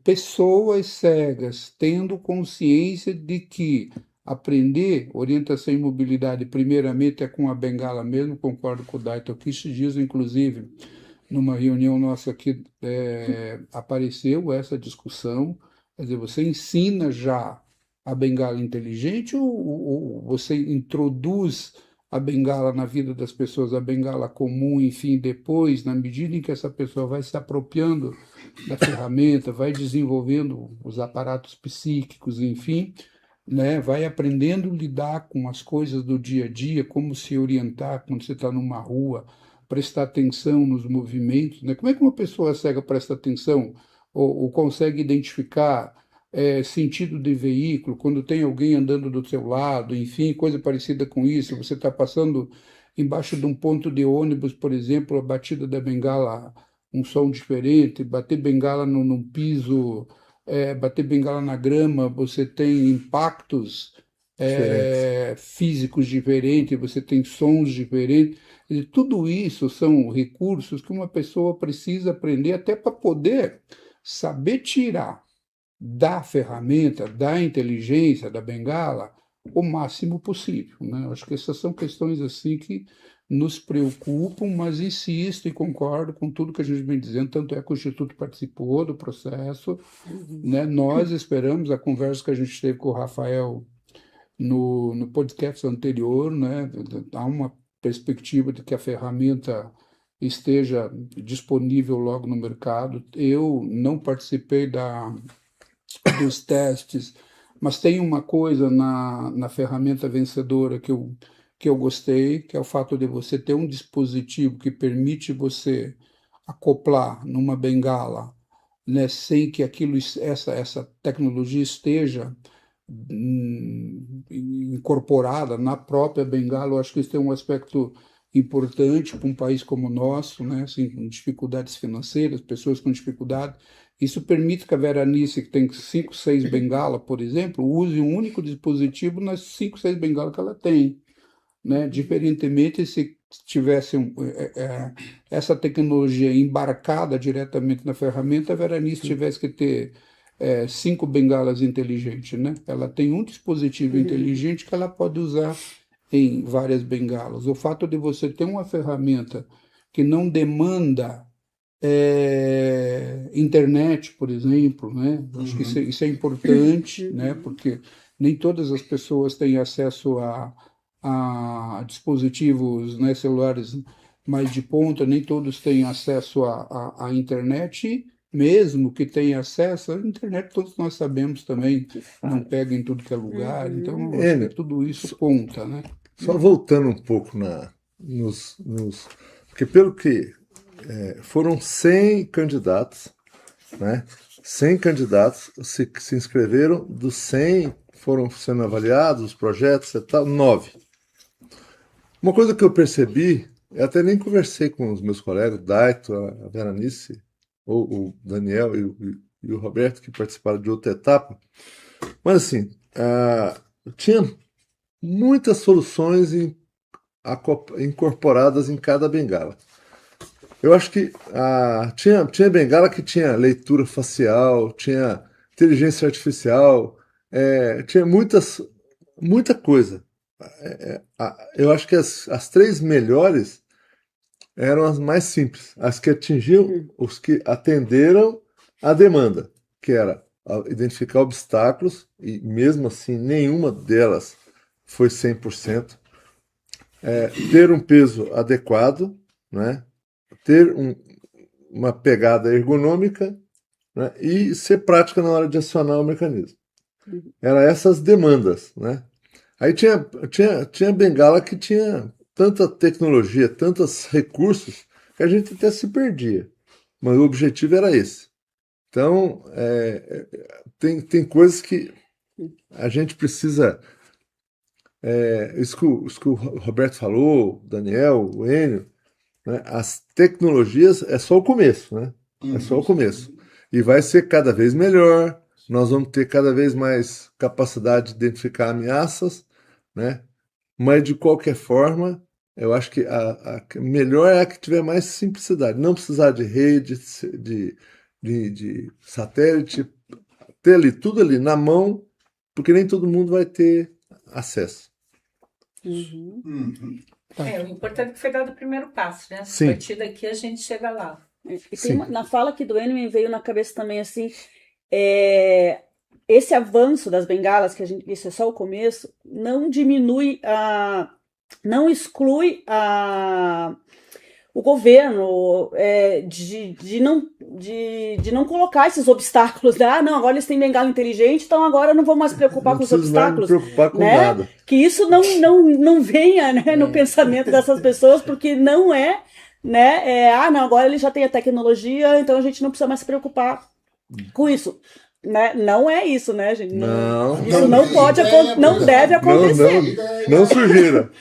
pessoas cegas tendo consciência de que aprender orientação e mobilidade, primeiramente, é com a bengala mesmo, concordo com o Daito aqui. Esses dias, inclusive, numa reunião nossa aqui, apareceu essa discussão. Quer dizer, você ensina já a bengala inteligente ou você introduz a bengala na vida das pessoas, a bengala comum, enfim, depois, na medida em que essa pessoa vai se apropriando da ferramenta, vai desenvolvendo os aparatos psíquicos, enfim, né, vai aprendendo a lidar com as coisas do dia a dia, como se orientar quando você está numa rua, prestar atenção nos movimentos, né? Como é que uma pessoa cega presta atenção ou consegue identificar sentido de veículo, quando tem alguém andando do seu lado, enfim, coisa parecida com isso, você está passando embaixo de um ponto de ônibus, por exemplo, a batida da bengala, um som diferente, bater bengala num piso, bater bengala na grama, você tem impactos Diferentes. físicos diferentes, você tem sons diferentes. Quer dizer, tudo isso são recursos que uma pessoa precisa aprender até para poder saber tirar da ferramenta, da inteligência, da bengala, o máximo possível, né? Eu acho que essas são questões assim que nos preocupam, mas insisto e concordo com tudo que a gente vem dizendo, tanto é que o Instituto participou do processo, né? Nós esperamos, a conversa que a gente teve com o Rafael no podcast anterior, né? Há uma perspectiva de que a ferramenta esteja disponível logo no mercado. Eu não participei dos testes, mas tem uma coisa na ferramenta vencedora que eu gostei, que é o fato de você ter um dispositivo que permite você acoplar numa bengala, né, sem que essa tecnologia esteja incorporada na própria bengala. Eu acho que isso tem um aspecto importante para um país como o nosso, né, assim, com dificuldades financeiras, pessoas com dificuldade. Isso permite que a Veranice, que tem 5, 6 bengalas, por exemplo, use um único dispositivo nas 5, 6 bengalas que ela tem, né? Diferentemente, se tivesse essa tecnologia embarcada diretamente na ferramenta, a Veranice tivesse que ter 5 bengalas inteligentes, né? Ela tem um dispositivo inteligente que ela pode usar em várias bengalas. O fato de você ter uma ferramenta que não demanda internet, por exemplo, né? Acho que isso é importante, né? Porque nem todas as pessoas têm acesso a dispositivos, né, celulares mais de ponta, nem todos têm acesso à internet, e mesmo que tenham acesso, a internet, todos nós sabemos também, não pega em tudo que é lugar, então eu acho que Enio, tudo isso conta, né? só voltando um pouco porque pelo que foram 100 candidatos, né? 100 candidatos se inscreveram, dos 100 foram sendo avaliados, os projetos e tal, 9. Uma coisa que eu percebi, eu até nem conversei com os meus colegas, o Daito, a Veranice, o Daniel e o Roberto, que participaram de outra etapa, mas assim, tinha muitas soluções incorporadas em cada bengala. Eu acho que tinha bengala que tinha leitura facial, tinha inteligência artificial, tinha muita coisa. Eu acho que as 3 melhores eram as mais simples, as que atingiam, os que atenderam a demanda, que era identificar obstáculos, e mesmo assim nenhuma delas foi 100%, ter um peso adequado, né? Ter uma pegada ergonômica, né? E ser prática na hora de acionar o mecanismo. Eram essas demandas, né? Aí tinha bengala que tinha tanta tecnologia, tantos recursos, que a gente até se perdia. Mas o objetivo era esse. Então, tem coisas que a gente precisa... Isso que o Roberto falou, o Daniel, o Enio, né? As tecnologias é só o começo, né? É só o começo. E vai ser cada vez melhor, nós vamos ter cada vez mais capacidade de identificar ameaças, né? Mas, de qualquer forma, eu acho que a melhor é a que tiver mais simplicidade. Não precisar de rede, de satélite, ter ali, tudo ali na mão, porque nem todo mundo vai ter acesso. O importante é que foi dado o primeiro passo, né? Sim. A partir daqui a gente chega lá. E tem Sim. na fala aqui do Enio me veio na cabeça também assim, esse avanço das bengalas, isso é só o começo, não diminui, não exclui o governo de não colocar esses obstáculos. Não, agora eles têm bengala inteligente, então agora eu não vou mais me preocupar Não com os preciso mais me obstáculos. preocupar com Né? nada. Que isso não venha, né, no pensamento dessas pessoas, porque não é, né? Não, agora ele já tem a tecnologia, então a gente não precisa mais se preocupar com isso. Né? Não é isso, né, gente? Não. Isso não pode, não deve acontecer. Não sugira.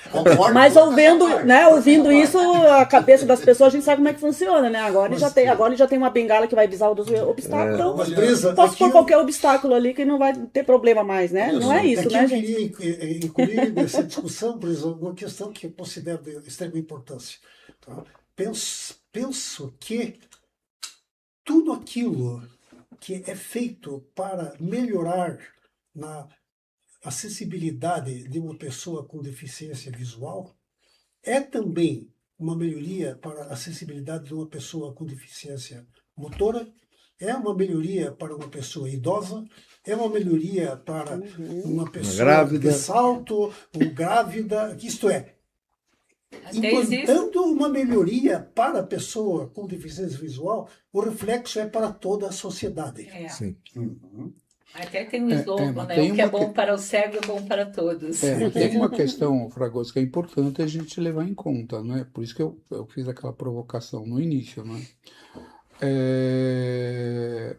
Mas ouvindo isso, a cabeça das pessoas, a gente sabe como é que funciona, né? Agora ele já tem uma bengala que vai visar o obstáculo, então Mas, Brisa, posso pôr aqui qualquer obstáculo ali que não vai ter problema mais, né? Não é isso, né, gente? Eu queria incluir nessa discussão, Brisa, uma questão que eu considero de extrema importância. Tá? Penso que tudo aquilo que é feito para melhorar na acessibilidade de uma pessoa com deficiência visual é também uma melhoria para a acessibilidade de uma pessoa com deficiência motora, é uma melhoria para uma pessoa idosa, é uma melhoria para uma pessoa grávida. de salto ou grávida, isto é, Até existe. implantando uma melhoria para a pessoa com deficiência visual, o reflexo é para toda a sociedade. Sim. Até tem um slogan, mas né? tem O que é uma bom para o cego é bom para todos. Tem uma questão, Fragoso, que é importante a gente levar em conta, né? Por isso que eu fiz aquela provocação no início, né? É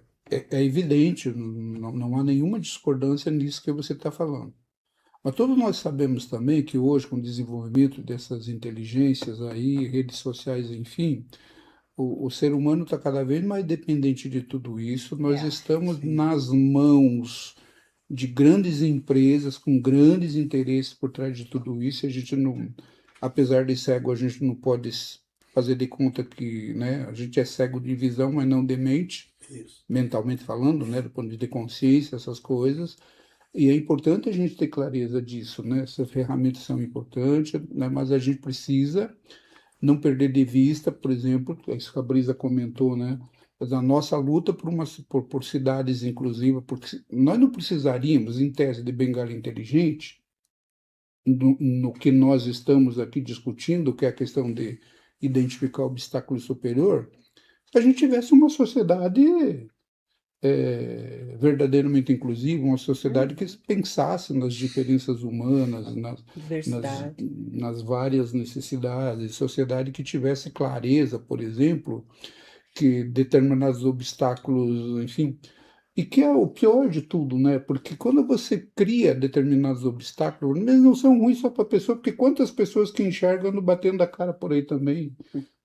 evidente, não há nenhuma discordância nisso que você está falando. Mas todos nós sabemos também que hoje, com o desenvolvimento dessas inteligências aí, redes sociais, enfim, o ser humano está cada vez mais dependente de tudo isso. Nós estamos nas mãos de grandes empresas com grandes interesses por trás de tudo isso. A gente não, apesar de cego, a gente não pode fazer de conta que, né, a gente é cego de visão, mas não demente, mentalmente falando, né, do ponto de vista de consciência, essas coisas. E é importante a gente ter clareza disso, né? Essas ferramentas são importantes, né? Mas a gente precisa não perder de vista, por exemplo, isso que a Brisa comentou, né? A nossa luta por cidades inclusivas, porque nós não precisaríamos, em tese, de bengala inteligente, no que nós estamos aqui discutindo, que é a questão de identificar o obstáculo superior, se a gente tivesse uma sociedade verdadeiramente inclusiva, uma sociedade que pensasse nas diferenças humanas, nas várias necessidades, sociedade que tivesse clareza, por exemplo, que determinados obstáculos, enfim, e que é o pior de tudo, né? Porque quando você cria determinados obstáculos, eles não são ruins só para a pessoa, porque quantas pessoas que enxergam andam batendo a cara por aí também,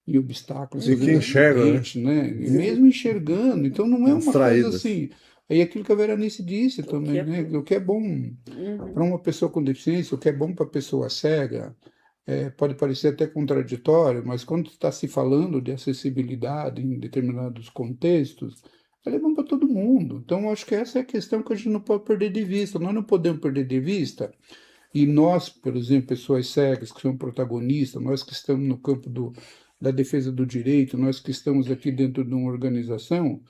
e obstáculos, E que enxerga, né? E mesmo enxergando, então não é uma Distraídas. coisa assim. Aí aquilo que a Veranice disse também, né? O que é bom para uma pessoa com deficiência, o que é bom para a pessoa cega, pode parecer até contraditório, mas quando está se falando de acessibilidade em determinados contextos, ela é bom para todo mundo. Então, eu acho que essa é a questão que a gente não pode perder de vista. Nós não podemos perder de vista, e nós, por exemplo, pessoas cegas que somos protagonistas, nós que estamos no campo da defesa do direito, nós que estamos aqui dentro de uma organização,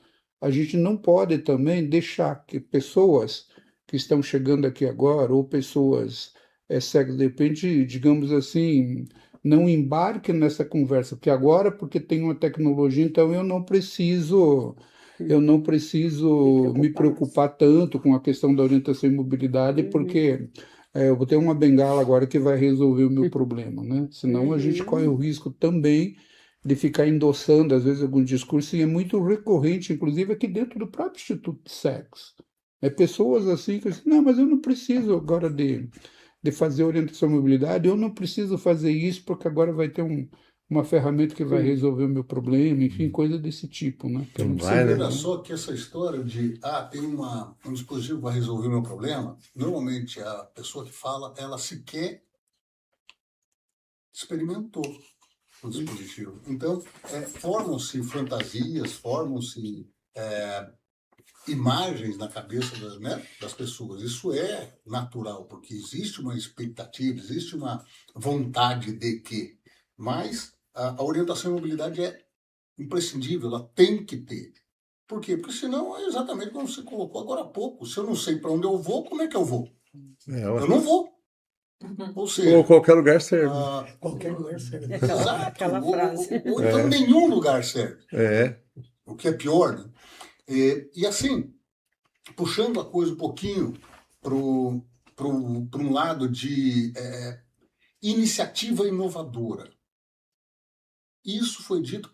a gente não pode também deixar que pessoas que estão chegando aqui agora, ou pessoas cegas, de repente, digamos assim, não embarquem nessa conversa, porque agora, porque tem uma tecnologia, então eu não preciso me preocupar tanto com a questão da orientação e mobilidade, porque eu vou ter uma bengala agora que vai resolver o meu problema, né? Senão a gente corre o risco também de ficar endossando, às vezes, algum discurso, e é muito recorrente, inclusive aqui dentro do próprio Instituto de Cegos. Pessoas assim que dizem, não, mas eu não preciso agora de fazer orientação e mobilidade, eu não preciso fazer isso porque agora vai ter uma ferramenta que vai resolver o meu problema, enfim, coisa desse tipo, né? Que Não não vai, né? Olha só que essa história de, tem um dispositivo que vai resolver o meu problema, normalmente a pessoa que fala, ela sequer experimentou o dispositivo. Então, formam-se fantasias, formam-se imagens na cabeça das pessoas. Isso é natural, porque existe uma expectativa, existe uma vontade de que, mas a orientação e mobilidade é imprescindível, ela tem que ter. Por quê? Porque senão é exatamente como você colocou agora há pouco. Se eu não sei para onde eu vou, como é que eu vou? Eu não vou. Ou Ou seja, qualquer lugar serve. Qualquer lugar serve. exato. Aquela frase. Ou então nenhum lugar serve. É. O que é pior, né? E assim, puxando a coisa um pouquinho para um lado de iniciativa inovadora. Isso foi dito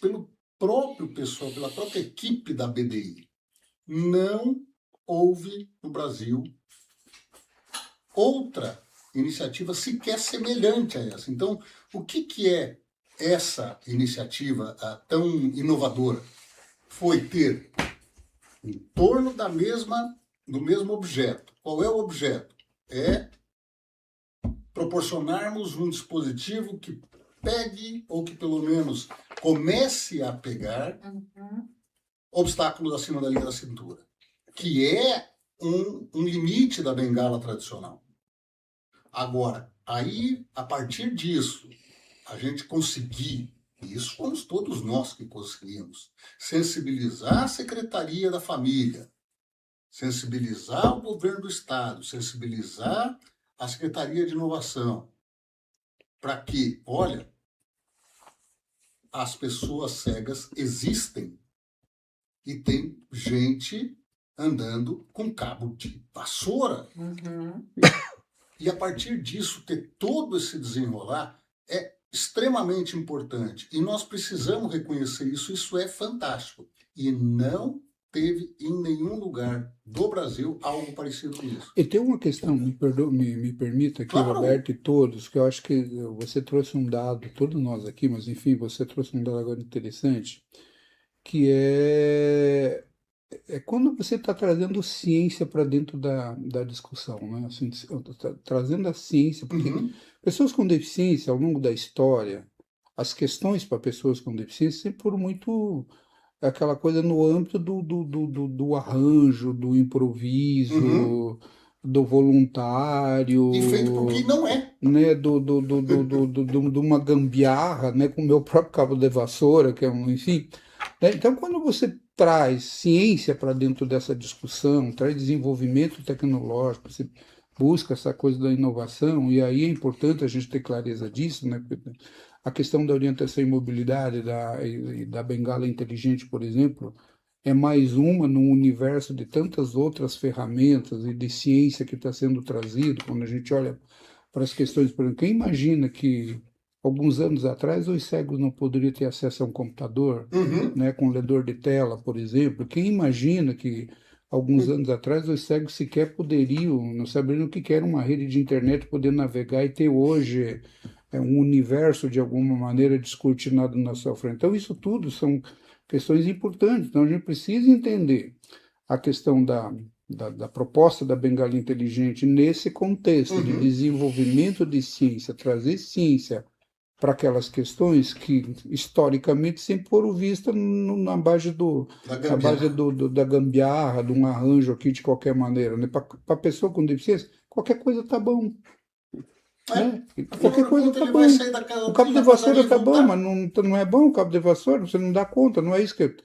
pelo próprio pessoal, pela própria equipe da BDI. Não houve no Brasil outra iniciativa sequer semelhante a essa. Então, o que é essa iniciativa tão inovadora? Foi ter em torno do mesmo objeto. Qual é o objeto? É proporcionarmos um dispositivo que pegue, ou que pelo menos comece a pegar, obstáculos acima da linha da cintura, que é um limite da bengala tradicional. Agora, aí, a partir disso, a gente conseguir, e isso fomos todos nós que conseguimos, sensibilizar a Secretaria da Família, sensibilizar o governo do Estado, sensibilizar a Secretaria de Inovação, para que, olha, as pessoas cegas existem e tem gente andando com cabo de vassoura. E a partir disso, ter todo esse desenrolar é extremamente importante. E nós precisamos reconhecer isso, isso é fantástico. E não teve em nenhum lugar do Brasil algo parecido com isso. E tem uma questão, me permita aqui, Claro. Roberto e todos, que eu acho que você trouxe um dado, todos nós aqui, mas enfim, você trouxe um dado agora interessante, que é quando você está trazendo ciência para dentro da discussão, né? Assim, trazendo a ciência, porque pessoas com deficiência, ao longo da história, as questões para pessoas com deficiência sempre foram muito aquela coisa no âmbito do arranjo, do improviso, do voluntário, E feito por quem não é. né, de uma gambiarra, né, com o meu próprio cabo de vassoura, que é enfim. Né? Então, quando você traz ciência para dentro dessa discussão, traz desenvolvimento tecnológico, você busca essa coisa da inovação, e aí é importante a gente ter clareza disso, né? A questão da orientação e mobilidade da bengala inteligente, por exemplo, é mais uma no universo de tantas outras ferramentas e de ciência que está sendo trazido. Quando a gente olha para as questões, por exemplo, quem imagina que alguns anos atrás os cegos não poderiam ter acesso a um computador, né, com ledor de tela, por exemplo? Quem imagina que alguns anos atrás os cegos sequer poderiam, não saberiam o que era uma rede de internet, poder navegar e ter hoje um universo de alguma maneira descortinado na sua frente? Então isso tudo são questões importantes. Então a gente precisa entender a questão da proposta da bengala inteligente nesse contexto de desenvolvimento de ciência, trazer ciência para aquelas questões que historicamente sempre foram vistas na base da gambiarra, de um arranjo aqui de qualquer maneira, né? Para a pessoa com deficiência, qualquer coisa está bom. Né? Qualquer coisa está bom. O cabo de vassoura está bom, mas não é bom o cabo de vassoura, você não dá conta, não é isso que...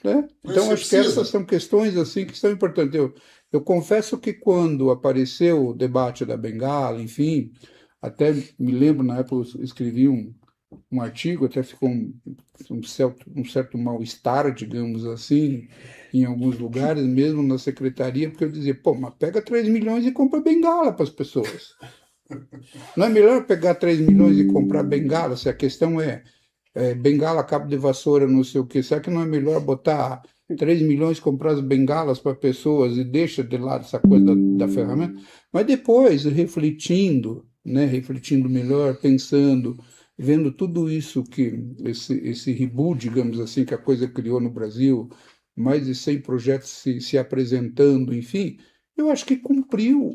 Né? Então, acho que essas são questões assim que são importantes. Eu confesso que quando apareceu o debate da bengala, enfim, até me lembro, na época eu escrevi um artigo, até ficou um certo mal-estar, digamos assim, em alguns lugares, mesmo na secretaria, porque eu dizia, pô, mas pega 3 milhões e compra bengala para as pessoas. Não é melhor pegar 3 milhões e comprar bengala, se a questão é bengala, cabo de vassoura, não sei o quê. Será que não é melhor botar 3 milhões, comprar as bengalas para pessoas e deixa de lado essa coisa da ferramenta? Mas depois, refletindo, né, refletindo melhor, pensando, vendo tudo isso que esse reboot, digamos assim, que a coisa criou no Brasil, mais de 100 projetos se apresentando, enfim, eu acho que cumpriu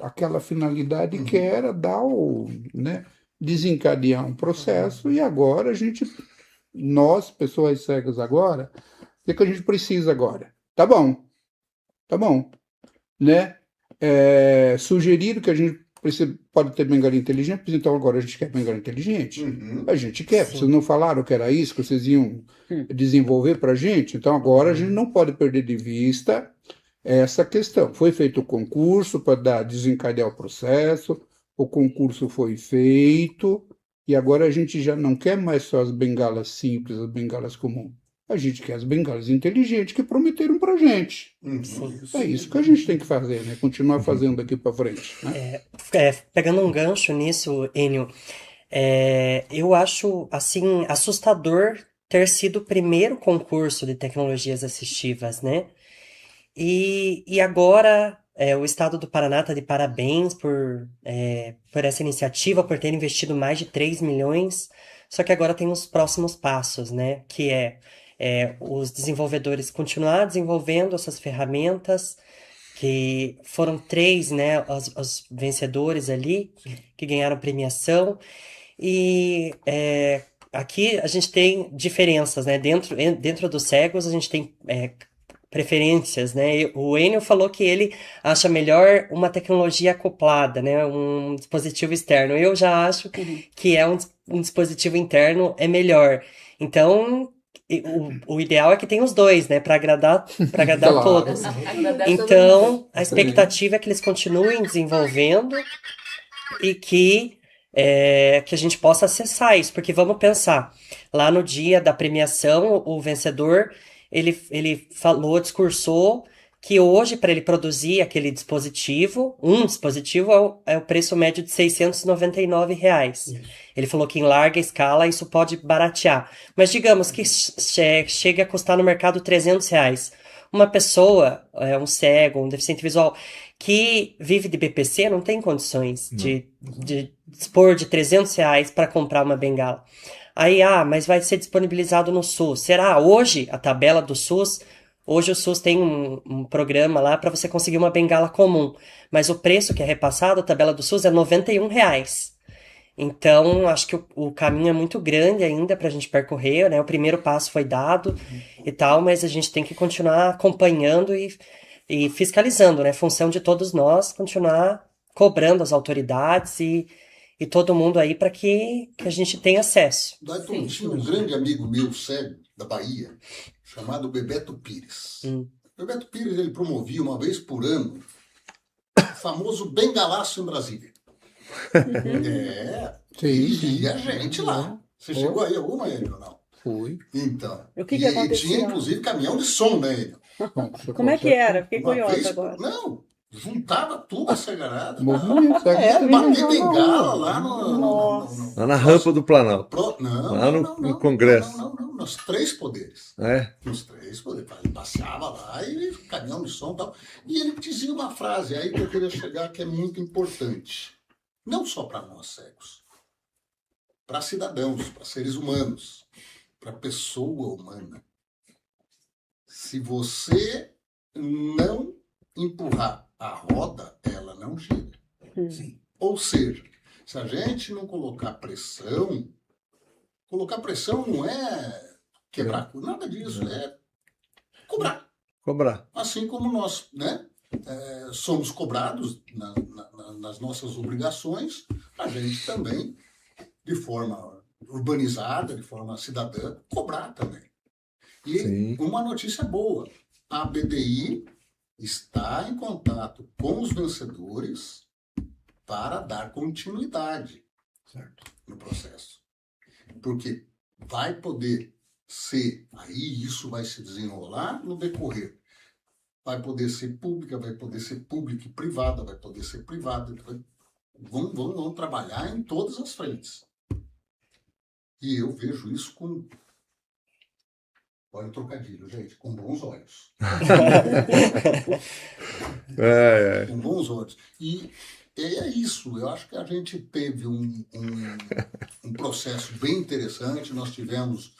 aquela finalidade que era dar né, desencadear um processo, e agora nós, pessoas cegas agora, o que a gente precisa agora? Tá bom, né? Sugeriram que a gente Você pode ter bengala inteligente, mas então agora a gente quer bengala inteligente. Uhum. A gente quer. Sim. Vocês não falaram que era isso que vocês iam desenvolver para a gente? Então agora a gente não pode perder de vista essa questão. Foi feito o concurso para desencadear o processo, o concurso foi feito, e agora a gente já não quer mais só as bengalas simples, as bengalas comuns. A gente quer as bengalas inteligentes que prometeram para a gente. Uhum. É isso que a gente tem que fazer, né? Continuar fazendo daqui para frente, né? Pegando um gancho nisso, Enio, eu acho, assim, assustador ter sido o primeiro concurso de tecnologias assistivas, né? E agora o Estado do Paraná está de parabéns por essa iniciativa, por ter investido mais de 3 milhões, só que agora tem os próximos passos, né? Que os desenvolvedores continuar desenvolvendo essas ferramentas, que foram 3, né, os vencedores ali, que ganharam premiação, e aqui a gente tem diferenças, né? Dentro dos cegos a gente tem preferências, né? O Enio falou que ele acha melhor uma tecnologia acoplada, né? Um dispositivo externo. Eu já acho que um dispositivo interno é melhor. Então, o ideal é que tenha os dois, né? Para agradar Claro. todos. Então, a expectativa é que eles continuem desenvolvendo e que a gente possa acessar isso, porque vamos pensar, lá no dia da premiação, o vencedor, ele discursou que hoje, para ele produzir aquele dispositivo, um dispositivo é o preço médio de R$ 699. Ele falou que em larga escala isso pode baratear. Mas digamos que chegue a custar no mercado R$ 300. Uma pessoa, um cego, um deficiente visual, que vive de BPC não tem condições de dispor de R$ 300 para comprar uma bengala. Aí, mas vai ser disponibilizado no SUS. Será? Hoje, a tabela do SUS, hoje o SUS tem um programa lá para você conseguir uma bengala comum, mas o preço que é repassado, a tabela do SUS, é R$ 91. Então, acho que o caminho é muito grande ainda para a gente percorrer, né? O primeiro passo foi dado e tal, mas a gente tem que continuar acompanhando e fiscalizando, né? Função de todos nós, continuar cobrando as autoridades e todo mundo aí para que a gente tenha acesso. Dayton, tinha um grande amigo meu, cego, da Bahia, chamado Bebeto Pires. Bebeto Pires, ele promovia uma vez por ano o famoso bengalaço em Brasília. Sim, E a gente lá. Você chegou aí alguma, Enio, ou não? Fui. Então. O que e acontecia? tinha, inclusive, caminhão de som, né, Enio? Bom, você Como é que consegue- era? Fiquei Uma curiosa vez, agora. não, juntava tudo essa garada. Movimento, sabe? Bater bengala lá no Nossa. Lá na rampa do Planalto. Não, Lá no Congresso. Não, nos 3 poderes. É? Nos 3 poderes. Ele passeava lá e caminhão de som e tal. E ele dizia uma frase aí que eu queria chegar que é muito importante. Não só para nós cegos. Para cidadãos, para seres humanos. Para pessoa humana. Se você não empurrar a roda, ela não gira. Sim. Ou seja, se a gente não colocar pressão não é quebrar, nada disso, é cobrar. Cobrar. Assim como nós, né, somos cobrados nas nossas obrigações, a gente também, de forma urbanizada, de forma cidadã, cobrar também. E Sim. uma notícia boa, a BDI está em contato com os vencedores para dar continuidade, certo, no processo. Porque vai poder ser, aí isso vai se desenrolar no decorrer. Vai poder ser pública, vai poder ser pública e privada, vai poder ser privada. Vão trabalhar em todas as frentes. E eu vejo isso com... Olha o trocadilho, gente, com bons olhos. Com bons olhos. E é isso, eu acho que a gente teve um processo bem interessante, nós tivemos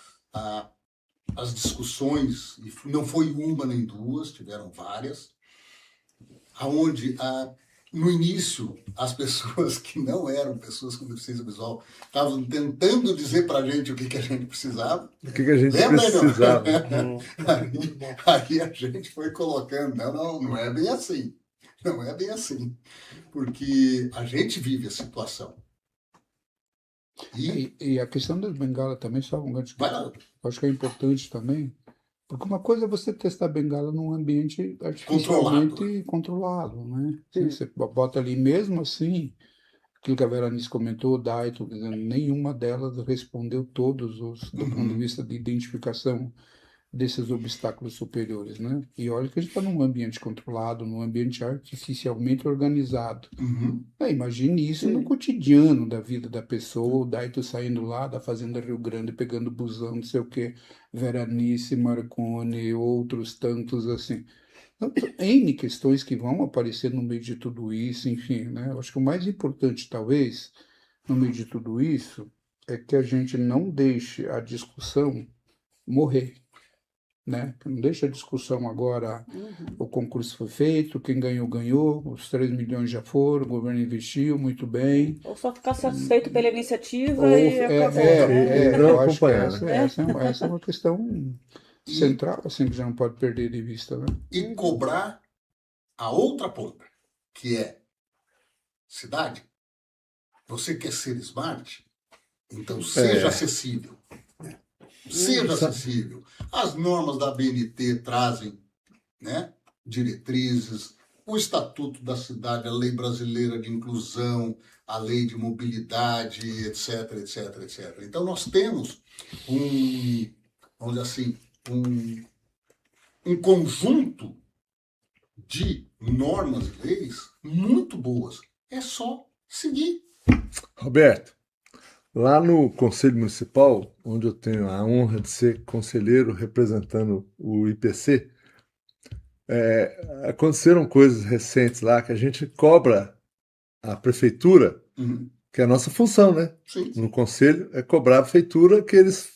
as discussões, e não foi uma nem duas, tiveram várias, onde no início as pessoas que não eram pessoas com deficiência visual estavam tentando dizer para a gente o que a gente precisava. O que a gente Lembra, precisava? aí a gente foi colocando, não é bem assim. Não é bem assim, porque a gente vive a situação. E a questão das bengalas também, só um gancho, Vai lá. eu acho que é importante também, porque uma coisa é você testar bengala num ambiente artificialmente controlado, né? Assim, você bota ali, mesmo assim, aquilo que a Veranice comentou, o Daito, dizendo, nenhuma delas respondeu todos do ponto de vista de identificação desses obstáculos superiores, né? E olha que a gente está num ambiente controlado, num ambiente artificialmente organizado. Imagine isso no cotidiano da vida da pessoa, o Daito saindo lá da Fazenda Rio Grande, pegando busão, não sei o quê, Veranice, Marconi, outros tantos assim. Então, N questões que vão aparecer no meio de tudo isso, enfim, né? Eu acho que o mais importante, talvez, no meio de tudo isso, é que a gente não deixe a discussão morrer, né? Não deixa a discussão agora, o concurso foi feito, quem ganhou, ganhou, os 3 milhões já foram, o governo investiu muito bem. Ou só ficar satisfeito pela iniciativa Ou, e acabou. não eu acho que acompanhar, essa é uma questão central, assim, que já não pode perder de vista, né? E cobrar a outra ponta, que é cidade. Você quer ser smart? Então seja acessível. Seja acessível. As normas da BNT trazem, né, diretrizes, o Estatuto da Cidade, a Lei Brasileira de Inclusão, a Lei de Mobilidade, etc, etc, etc. Então nós temos vamos dizer assim, um conjunto de normas e leis muito boas. É só seguir. Roberto, lá no Conselho Municipal, onde eu tenho a honra de ser conselheiro representando o IPC, aconteceram coisas recentes lá que a gente cobra a prefeitura, que é a nossa função, né? Sim. No Conselho, é cobrar a prefeitura que eles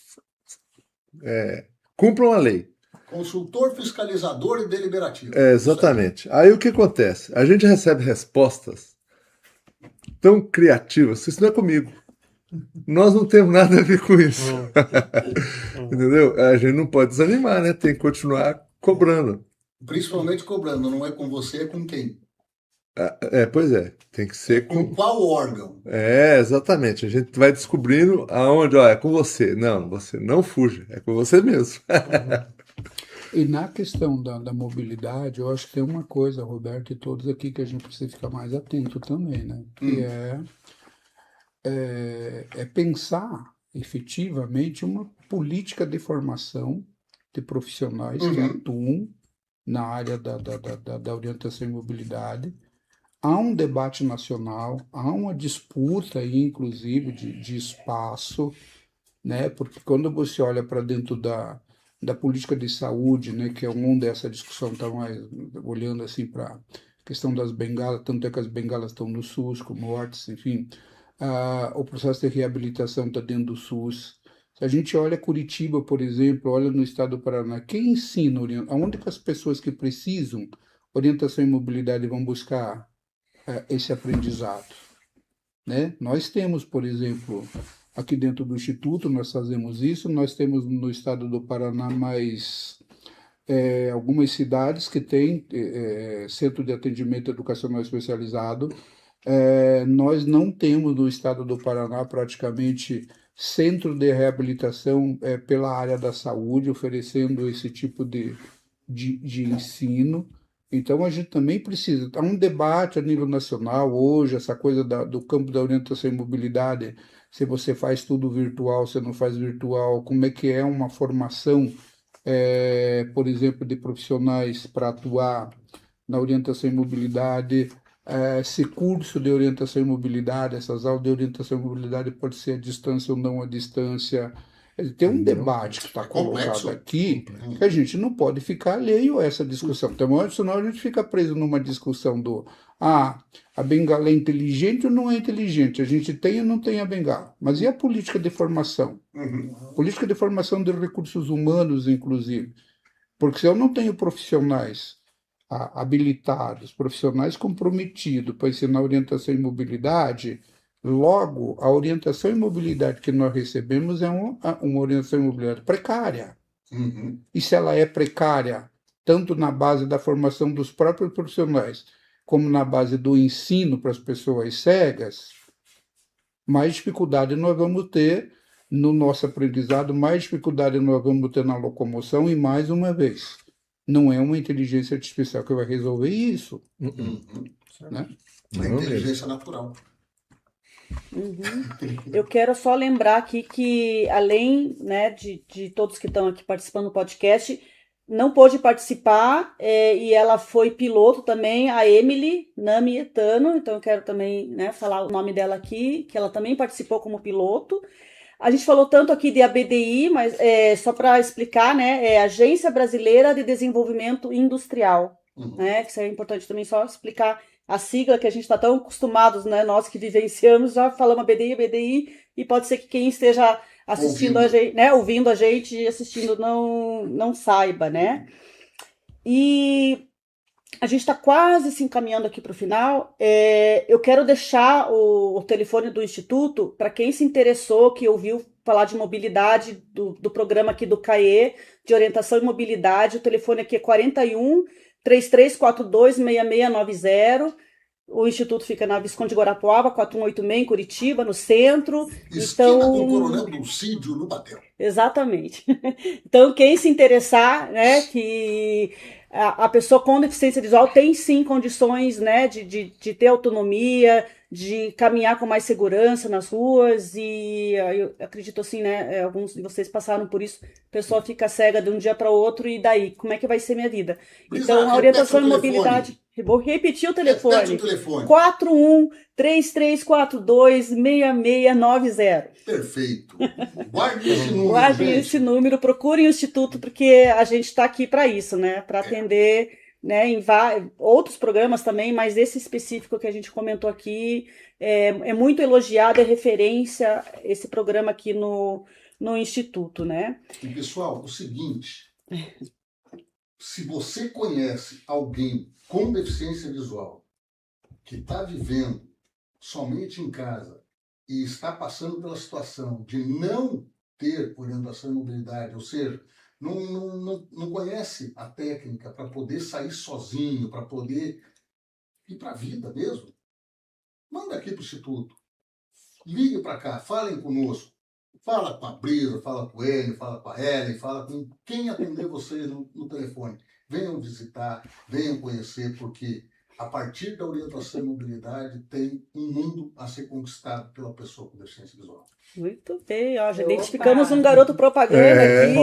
cumpram a lei. Consultor, fiscalizador e deliberativo. Exatamente. Aí o que acontece? A gente recebe respostas tão criativas, isso não é comigo. Nós não temos nada a ver com isso. Entendeu? A gente não pode desanimar, né? Tem que continuar cobrando. Principalmente cobrando, não é com você, é com quem? Pois é, tem que ser Com qual órgão? Exatamente. A gente vai descobrindo aonde, é com você. Não, você não fuja, é com você mesmo. E na questão da mobilidade, eu acho que tem uma coisa, Roberto, e todos aqui, que a gente precisa ficar mais atento também, né? Que é pensar efetivamente uma política de formação de profissionais que atuam na área da orientação e mobilidade. Há um debate nacional, há uma disputa aí, inclusive, de espaço, né? Porque quando você olha para dentro da política de saúde, né, que é onde essa discussão está mais olhando assim para a questão das bengalas, tanto é que as bengalas estão no SUS, como mortes, enfim, o processo de reabilitação está dentro do SUS. Se a gente olha Curitiba, por exemplo, olha no estado do Paraná, quem ensina, aonde que as pessoas que precisam orientação e mobilidade vão buscar esse aprendizado, né? Nós temos, por exemplo, aqui dentro do Instituto, nós fazemos isso, nós temos no estado do Paraná mais algumas cidades que têm centro de atendimento educacional especializado. Nós não temos no estado do Paraná praticamente centro de reabilitação pela área da saúde, oferecendo esse tipo de ensino. Então, a gente também precisa. Há um debate a nível nacional hoje, essa coisa do campo da orientação e mobilidade, se você faz tudo virtual, se não faz virtual, como é que é uma formação, por exemplo, de profissionais para atuar na orientação e mobilidade, esse curso de orientação e mobilidade, essas aulas de orientação e mobilidade pode ser à distância ou não à distância. Tem um debate que está colocado aqui que a gente não pode ficar alheio a essa discussão. Então, senão a gente fica preso numa discussão a bengala é inteligente ou não é inteligente? A gente tem ou não tem a bengala? Mas e a política de formação? Política de formação de recursos humanos, inclusive. Porque se eu não tenho profissionais habilitados, profissionais comprometidos para ensinar orientação e mobilidade, logo, a orientação e mobilidade que nós recebemos é uma orientação e mobilidade precária. E se ela é precária, tanto na base da formação dos próprios profissionais, como na base do ensino para as pessoas cegas, mais dificuldade nós vamos ter no nosso aprendizado, mais dificuldade nós vamos ter na locomoção, e mais uma vez, não é uma inteligência artificial que vai resolver isso, Uhum. né? A inteligência natural. Eu quero só lembrar aqui que, além, né, de todos que estão aqui participando do podcast, não pôde participar, e ela foi piloto também, a Emily Namietano, então eu quero também, né, falar o nome dela aqui, que ela também participou como piloto. A gente falou tanto aqui de ABDI, mas só para explicar, né, é Agência Brasileira de Desenvolvimento Industrial, né, que isso é importante também só explicar a sigla, que a gente está tão acostumados, né, nós que vivenciamos, já falamos ABDI, e pode ser que quem esteja assistindo a gente, né, ouvindo a gente e assistindo não saiba, né? E a gente está quase se encaminhando aqui para o final. Eu quero deixar o telefone do Instituto para quem se interessou, que ouviu falar de mobilidade, do programa aqui do CAE, de orientação e mobilidade. O telefone aqui é 41 3342 6690. O Instituto fica na Visconde de Guarapuava, 4186, em Curitiba, no centro. Esquina com o Coronel Dulcídio, no Batel. Exatamente. Então, quem se interessar, né, que a pessoa com deficiência visual tem sim condições, né, de ter autonomia, de caminhar com mais segurança nas ruas, e eu acredito assim, né, alguns de vocês passaram por isso, a pessoa fica cega de um dia para o outro, e daí, como é que vai ser minha vida? Então, a orientação e mobilidade... Vou repetir o telefone. Repete o telefone. 41-3342-6690. Perfeito. Guarde esse número. Guardem gente. esse número, procurem o Instituto, porque a gente está aqui para isso, né? Para atender, né, em outros programas também, mas esse específico que a gente comentou aqui é muito elogiado, é referência esse programa aqui no Instituto, né? E, pessoal, o seguinte, se você conhece alguém com deficiência visual que está vivendo somente em casa e está passando pela situação de não ter orientação e mobilidade, ou seja, não conhece a técnica para poder sair sozinho, para poder ir para a vida mesmo, manda aqui para o Instituto. Ligue para cá, falem conosco. Fala com a Brisa, fala com ele, fala com a Ellen, fala com quem atender vocês no telefone. Venham visitar, venham conhecer, porque a partir da orientação e mobilidade tem um mundo a ser conquistado pela pessoa com deficiência visual. Muito bem, ó, já identificamos um garoto propaganda aqui.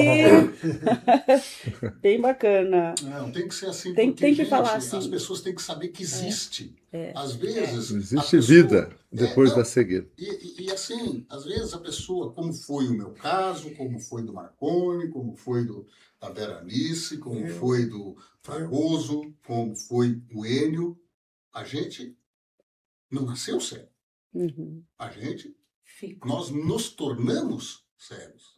Bem bacana. Não, tem que ser assim, Tem porque, que falar assim. as pessoas têm que saber que existe. Às vezes... Existe vida depois da cegueira. E assim, às vezes a pessoa, como foi o meu caso, como foi do Marconi, como foi da Berenice, como foi do Fragoso, como foi o Enio, a gente não nasceu cego. Nós nos tornamos cegos.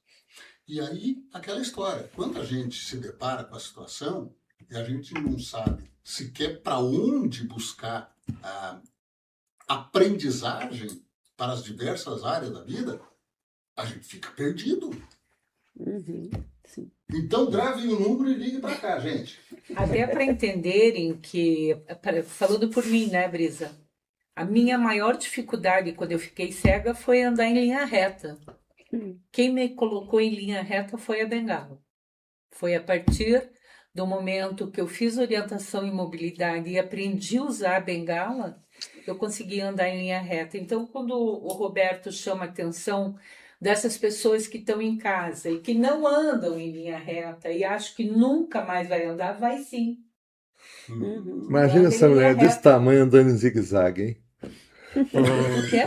E aí, aquela história, quando a gente se depara com a situação e a gente não sabe sequer para onde buscar a aprendizagem para as diversas áreas da vida, a gente fica perdido. Sim. Então, gravem o número e liguem para cá, gente. Até para entenderem que, falando por mim, né, Brisa? A minha maior dificuldade quando eu fiquei cega foi andar em linha reta. Quem me colocou em linha reta foi a bengala. Foi a partir do momento que eu fiz orientação em mobilidade e aprendi a usar a bengala, eu consegui andar em linha reta. Então, quando o Roberto chama a atenção dessas pessoas que estão em casa e que não andam em linha reta e acham que nunca mais vai andar, vai sim. Imagina essa mulher desse tamanho andando em zigue-zague, hein? O quê?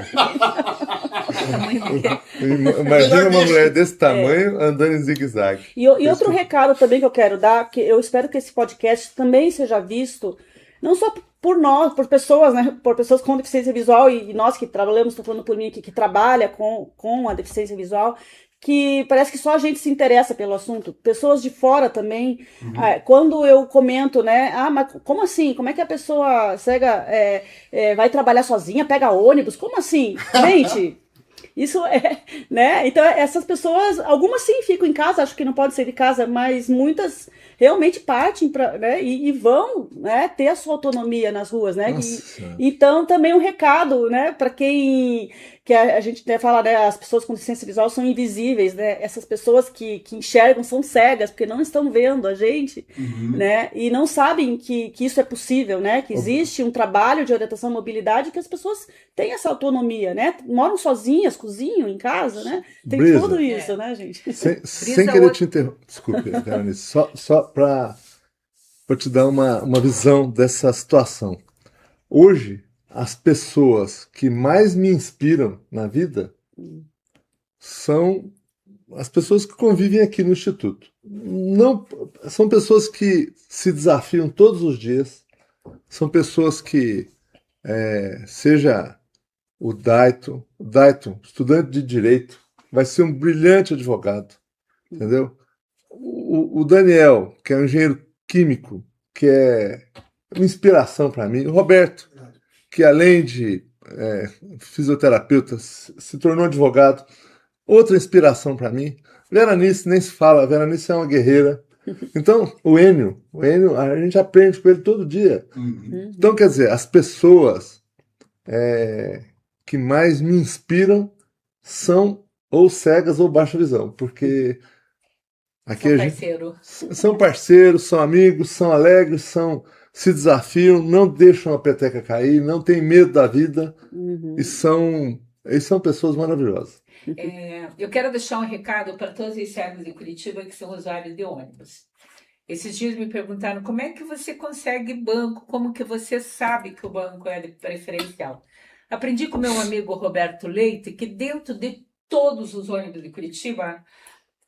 Imagina uma mulher desse tamanho andando em zigue-zague. E outro recado também que eu quero dar, que eu espero que esse podcast também seja visto, não só por nós, por pessoas, né, por pessoas com deficiência visual, e nós que trabalhamos, estou falando por mim aqui, que trabalha com a deficiência visual, que parece que só a gente se interessa pelo assunto. Pessoas de fora também. Quando eu comento, né, mas como assim? Como é que a pessoa cega vai trabalhar sozinha, pega ônibus? Como assim? Gente... Isso é, né? Então, essas pessoas, algumas sim ficam em casa, acho que não pode ser de casa, mas muitas realmente partem para, né, e vão, né, ter a sua autonomia nas ruas, né? Nossa. Então, também um recado, né, para quem que a gente até fala, né, as pessoas com deficiência visual são invisíveis, né? Essas pessoas que enxergam são cegas, porque não estão vendo a gente, né? E não sabem que isso é possível, né? Que existe um trabalho de orientação à mobilidade que as pessoas têm essa autonomia, né? Moram sozinhas, cozinham em casa, né? Tem Brisa, tudo isso, né, gente? sem querer te interromper, desculpe, Veronice, só para te dar uma visão dessa situação. Hoje, as pessoas que mais me inspiram na vida são as pessoas que convivem aqui no Instituto. Não, são pessoas que se desafiam todos os dias, são pessoas que, seja o Dayton, estudante de Direito, vai ser um brilhante advogado, entendeu? O Daniel, que é um engenheiro químico, que é uma inspiração para mim. O Roberto, que além de fisioterapeuta, se tornou advogado, outra inspiração para mim. Veronice nem se fala, a Veronice é uma guerreira. Então, o Enio, a gente aprende com ele todo dia. Então, quer dizer, as pessoas que mais me inspiram são ou cegas ou baixa visão, porque aqui são parceiros, são amigos, são alegres, se desafiam, não deixam a peteca cair, não têm medo da vida e são pessoas maravilhosas. Eu quero deixar um recado para todos os cegos de Curitiba que são usuários de ônibus. Esses dias me perguntaram como é que você consegue banco, como que você sabe que o banco é de preferencial. Aprendi com meu amigo Roberto Leite que dentro de todos os ônibus de Curitiba,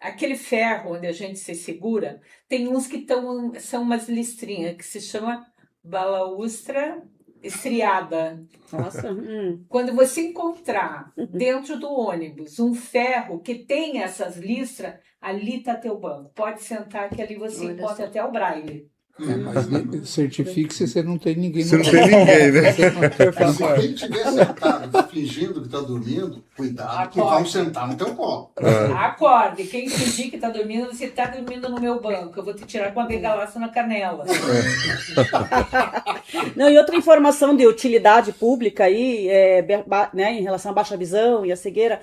aquele ferro onde a gente se segura, tem uns que são umas listrinhas que se chama balaustra estriada. Nossa. Quando você encontrar dentro do ônibus um ferro que tem essas listras, ali está teu banco. Pode sentar que ali você encontra até o braille. Mas certifique-se se você não tem ninguém. Você não tem ninguém, né? Se quem estiver sentado fingindo que está dormindo, cuidado, que vão sentar no teu colo. Acorde. Quem fingir que está dormindo, você está dormindo no meu banco. Eu vou te tirar com a bengalaça na canela. Não, e outra informação de utilidade pública aí, né, em relação à baixa visão e à cegueira,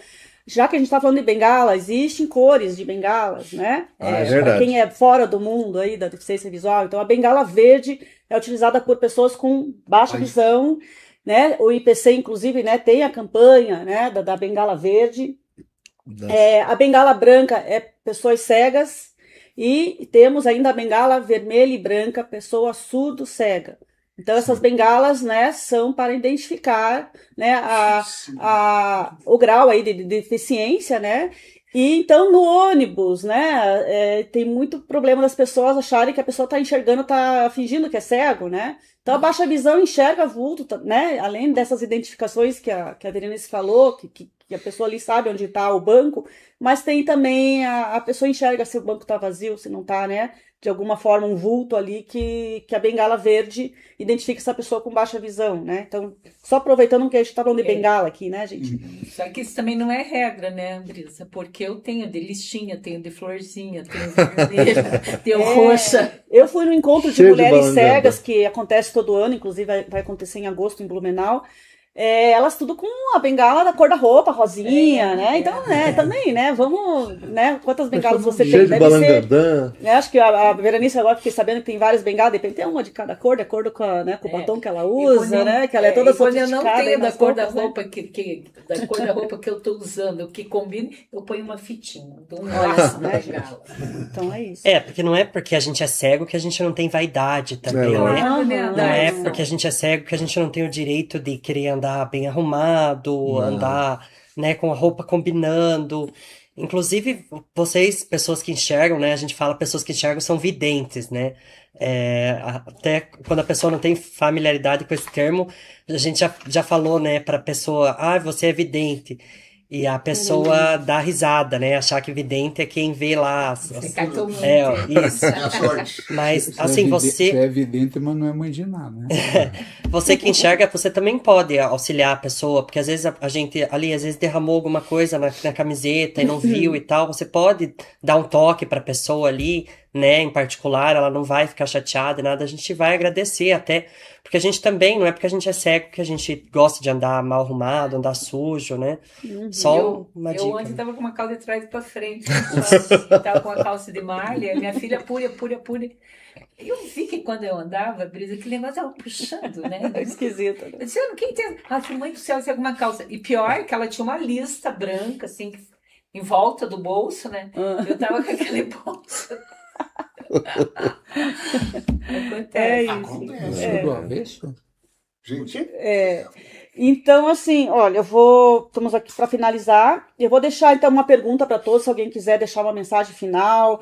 já que a gente está falando de bengala, existem cores de bengalas, né? É verdade. Para quem é fora do mundo aí da deficiência visual, então a bengala verde é utilizada por pessoas com baixa visão, né? O IPC, inclusive, né, tem a campanha, né, da bengala verde. A bengala branca é pessoas cegas e temos ainda a bengala vermelha e branca, pessoa surdo-cega. Então, essas bengalas, né, são para identificar, né, o grau aí de deficiência, né? E então, no ônibus, né, tem muito problema das pessoas acharem que a pessoa está enxergando, está fingindo que é cego, né? Então, a baixa visão enxerga vulto, né? Além dessas identificações que a Verenice falou, que a pessoa ali sabe onde está o banco, mas tem também a pessoa enxerga se o banco está vazio, se não está, né? De alguma forma, um vulto ali que a bengala verde identifica essa pessoa com baixa visão, né? Então, só aproveitando que a gente está falando de bengala aqui, né, gente? Só que isso também não é regra, né, Brisa? Porque eu tenho de listinha, tenho de florzinha, tenho vermelha, tenho roxa. Eu fui no encontro de Cheio de mulheres balanganda. cegas, que acontece todo ano, inclusive vai acontecer em agosto em Blumenau. Elas tudo com a bengala da cor da roupa, rosinha, né? Então, né, também, né? Vamos, né? Quantas bengalas você tem? Cheio de Deve ser. balangandã. Acho que a Veronice agora fiquei sabendo que tem várias bengalas, depende, tem uma de cada cor, de acordo com, né, com o batom que ela usa, né? Que ela é toda quando eu não sofisticada aí tenho da nas cor da roupas, né? roupa da cor da roupa que eu tô usando, que combine, eu ponho uma fitinha, dou um laço na bengala. Então é isso. Porque não é porque a gente é cego que a gente não tem vaidade também, Não, né? Não é Não. porque a gente é cego que a gente não tem o direito de querer andar bem arrumado, andar, né, com a roupa combinando. Inclusive, vocês, pessoas que enxergam, né? A gente fala pessoas que enxergam são videntes, né? Até quando a pessoa não tem familiaridade com esse termo, a gente já falou, né, para a pessoa, você é vidente. e a pessoa dá risada, né? Achar que vidente é quem vê lá. Você catou muito. Isso. É a sorte. Mas, assim, Você é evidente, mas não é mãe de nada, né? você que enxerga, você também pode auxiliar a pessoa, porque às vezes a gente ali, às vezes derramou alguma coisa na camiseta e não viu e tal. Você pode dar um toque para a pessoa ali, né? Em particular, ela não vai ficar chateada e nada. A gente vai agradecer até, porque a gente também, não é porque a gente é cego que a gente gosta de andar mal arrumado, andar sujo, né? Só uma Eu dica. ontem tava com uma calça de trás para frente, tava com uma calça de malha, minha filha pura. Eu vi que quando eu andava, Brisa, aquele negócio tava puxando, né? Esquisito. Eu disse, eu não quem entendo. Ah, que mãe do céu, você é alguma calça. E pior que ela tinha uma lista branca, assim, em volta do bolso, né? Eu tava com aquele bolso. Acontece. Acontece. Isso do avesso? Gente, Então, assim, olha, estamos aqui para finalizar. Eu vou deixar, então, uma pergunta para todos, se alguém quiser deixar uma mensagem final,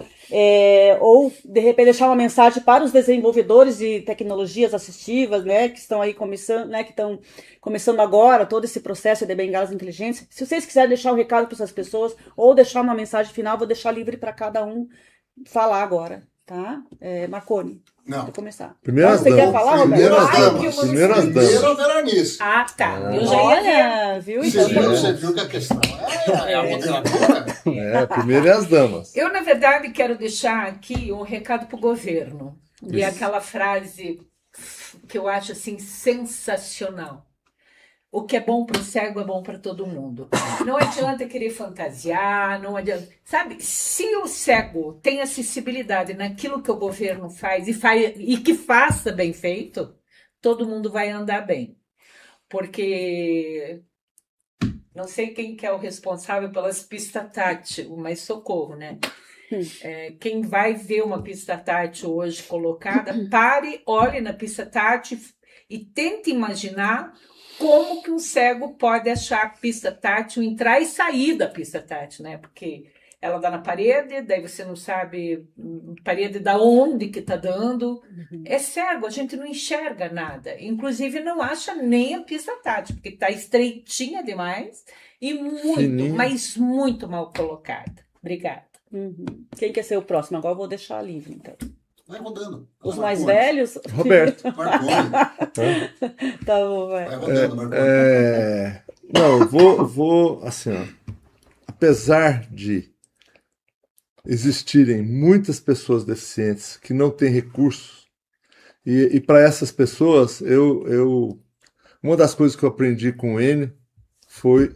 ou, de repente, deixar uma mensagem para os desenvolvedores de tecnologias assistivas, né, que estão aí começando, né, que estão começando agora todo esse processo de bengalas inteligentes. Se vocês quiserem deixar um recado para essas pessoas, ou deixar uma mensagem final, vou deixar livre para cada um falar agora, tá? Marconi, não. vou começar. Primeiras Você quer damas. falar, Roberto? Primeiras Ai, damas. que Primeiras Primeiro damas. a Veranice. Ah, tá. Eu já ia ver. Olha, viu? Você Então, viu, você viu que a questão é a moderadora? Primeiro é as damas. Eu, na verdade, quero deixar aqui um recado para o governo. E é aquela frase que eu acho assim sensacional. O que é bom para o cego é bom para todo mundo. Não adianta querer fantasiar, não adianta. Sabe, se o cego tem acessibilidade naquilo que o governo faz e que faça bem feito, todo mundo vai andar bem. Porque não sei quem que é o responsável pelas pistas tátil, mas socorro, né? Quem vai ver uma pista tátil hoje colocada, pare, olhe na pista tátil e tente imaginar como que um cego pode achar a pista tátil, entrar e sair da pista tátil, né? Porque ela dá na parede, daí você não sabe parede da onde que tá dando. É cego, a gente não enxerga nada. Inclusive não acha nem a pista tátil, porque tá estreitinha demais e muito, Fininha. mas muito mal colocada. Obrigada. Quem quer ser o próximo? Agora eu vou deixar livre, então. Vai rodando. Os Vai, mais Marconi. velhos? Roberto. Marconi. Tá bom, vai. Vai rodando, Marconi. Não, eu vou assim, ó. Apesar de existirem muitas pessoas deficientes que não têm recursos, e para essas pessoas, uma das coisas que eu aprendi com o Enio foi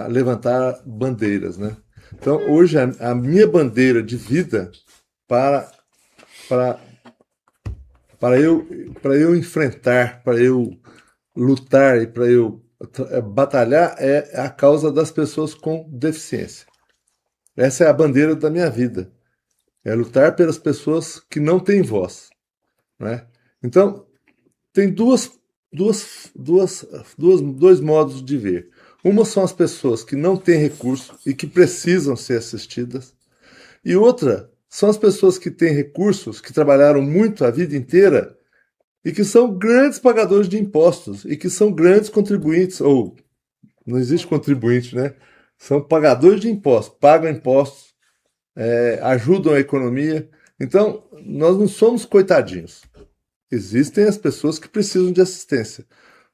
levantar bandeiras, né? Então, hoje, a minha bandeira de vida para eu enfrentar, para eu lutar e para eu batalhar é a causa das pessoas com deficiência. Essa é a bandeira da minha vida. É lutar pelas pessoas que não têm voz, né? Então, tem dois modos de ver. Uma são as pessoas que não têm recurso e que precisam ser assistidas. E outra são as pessoas que têm recursos, que trabalharam muito a vida inteira e que são grandes pagadores de impostos e que são grandes contribuintes, ou não existe contribuinte, né? São pagadores de impostos, pagam impostos, ajudam a economia. Então, nós não somos coitadinhos. Existem as pessoas que precisam de assistência,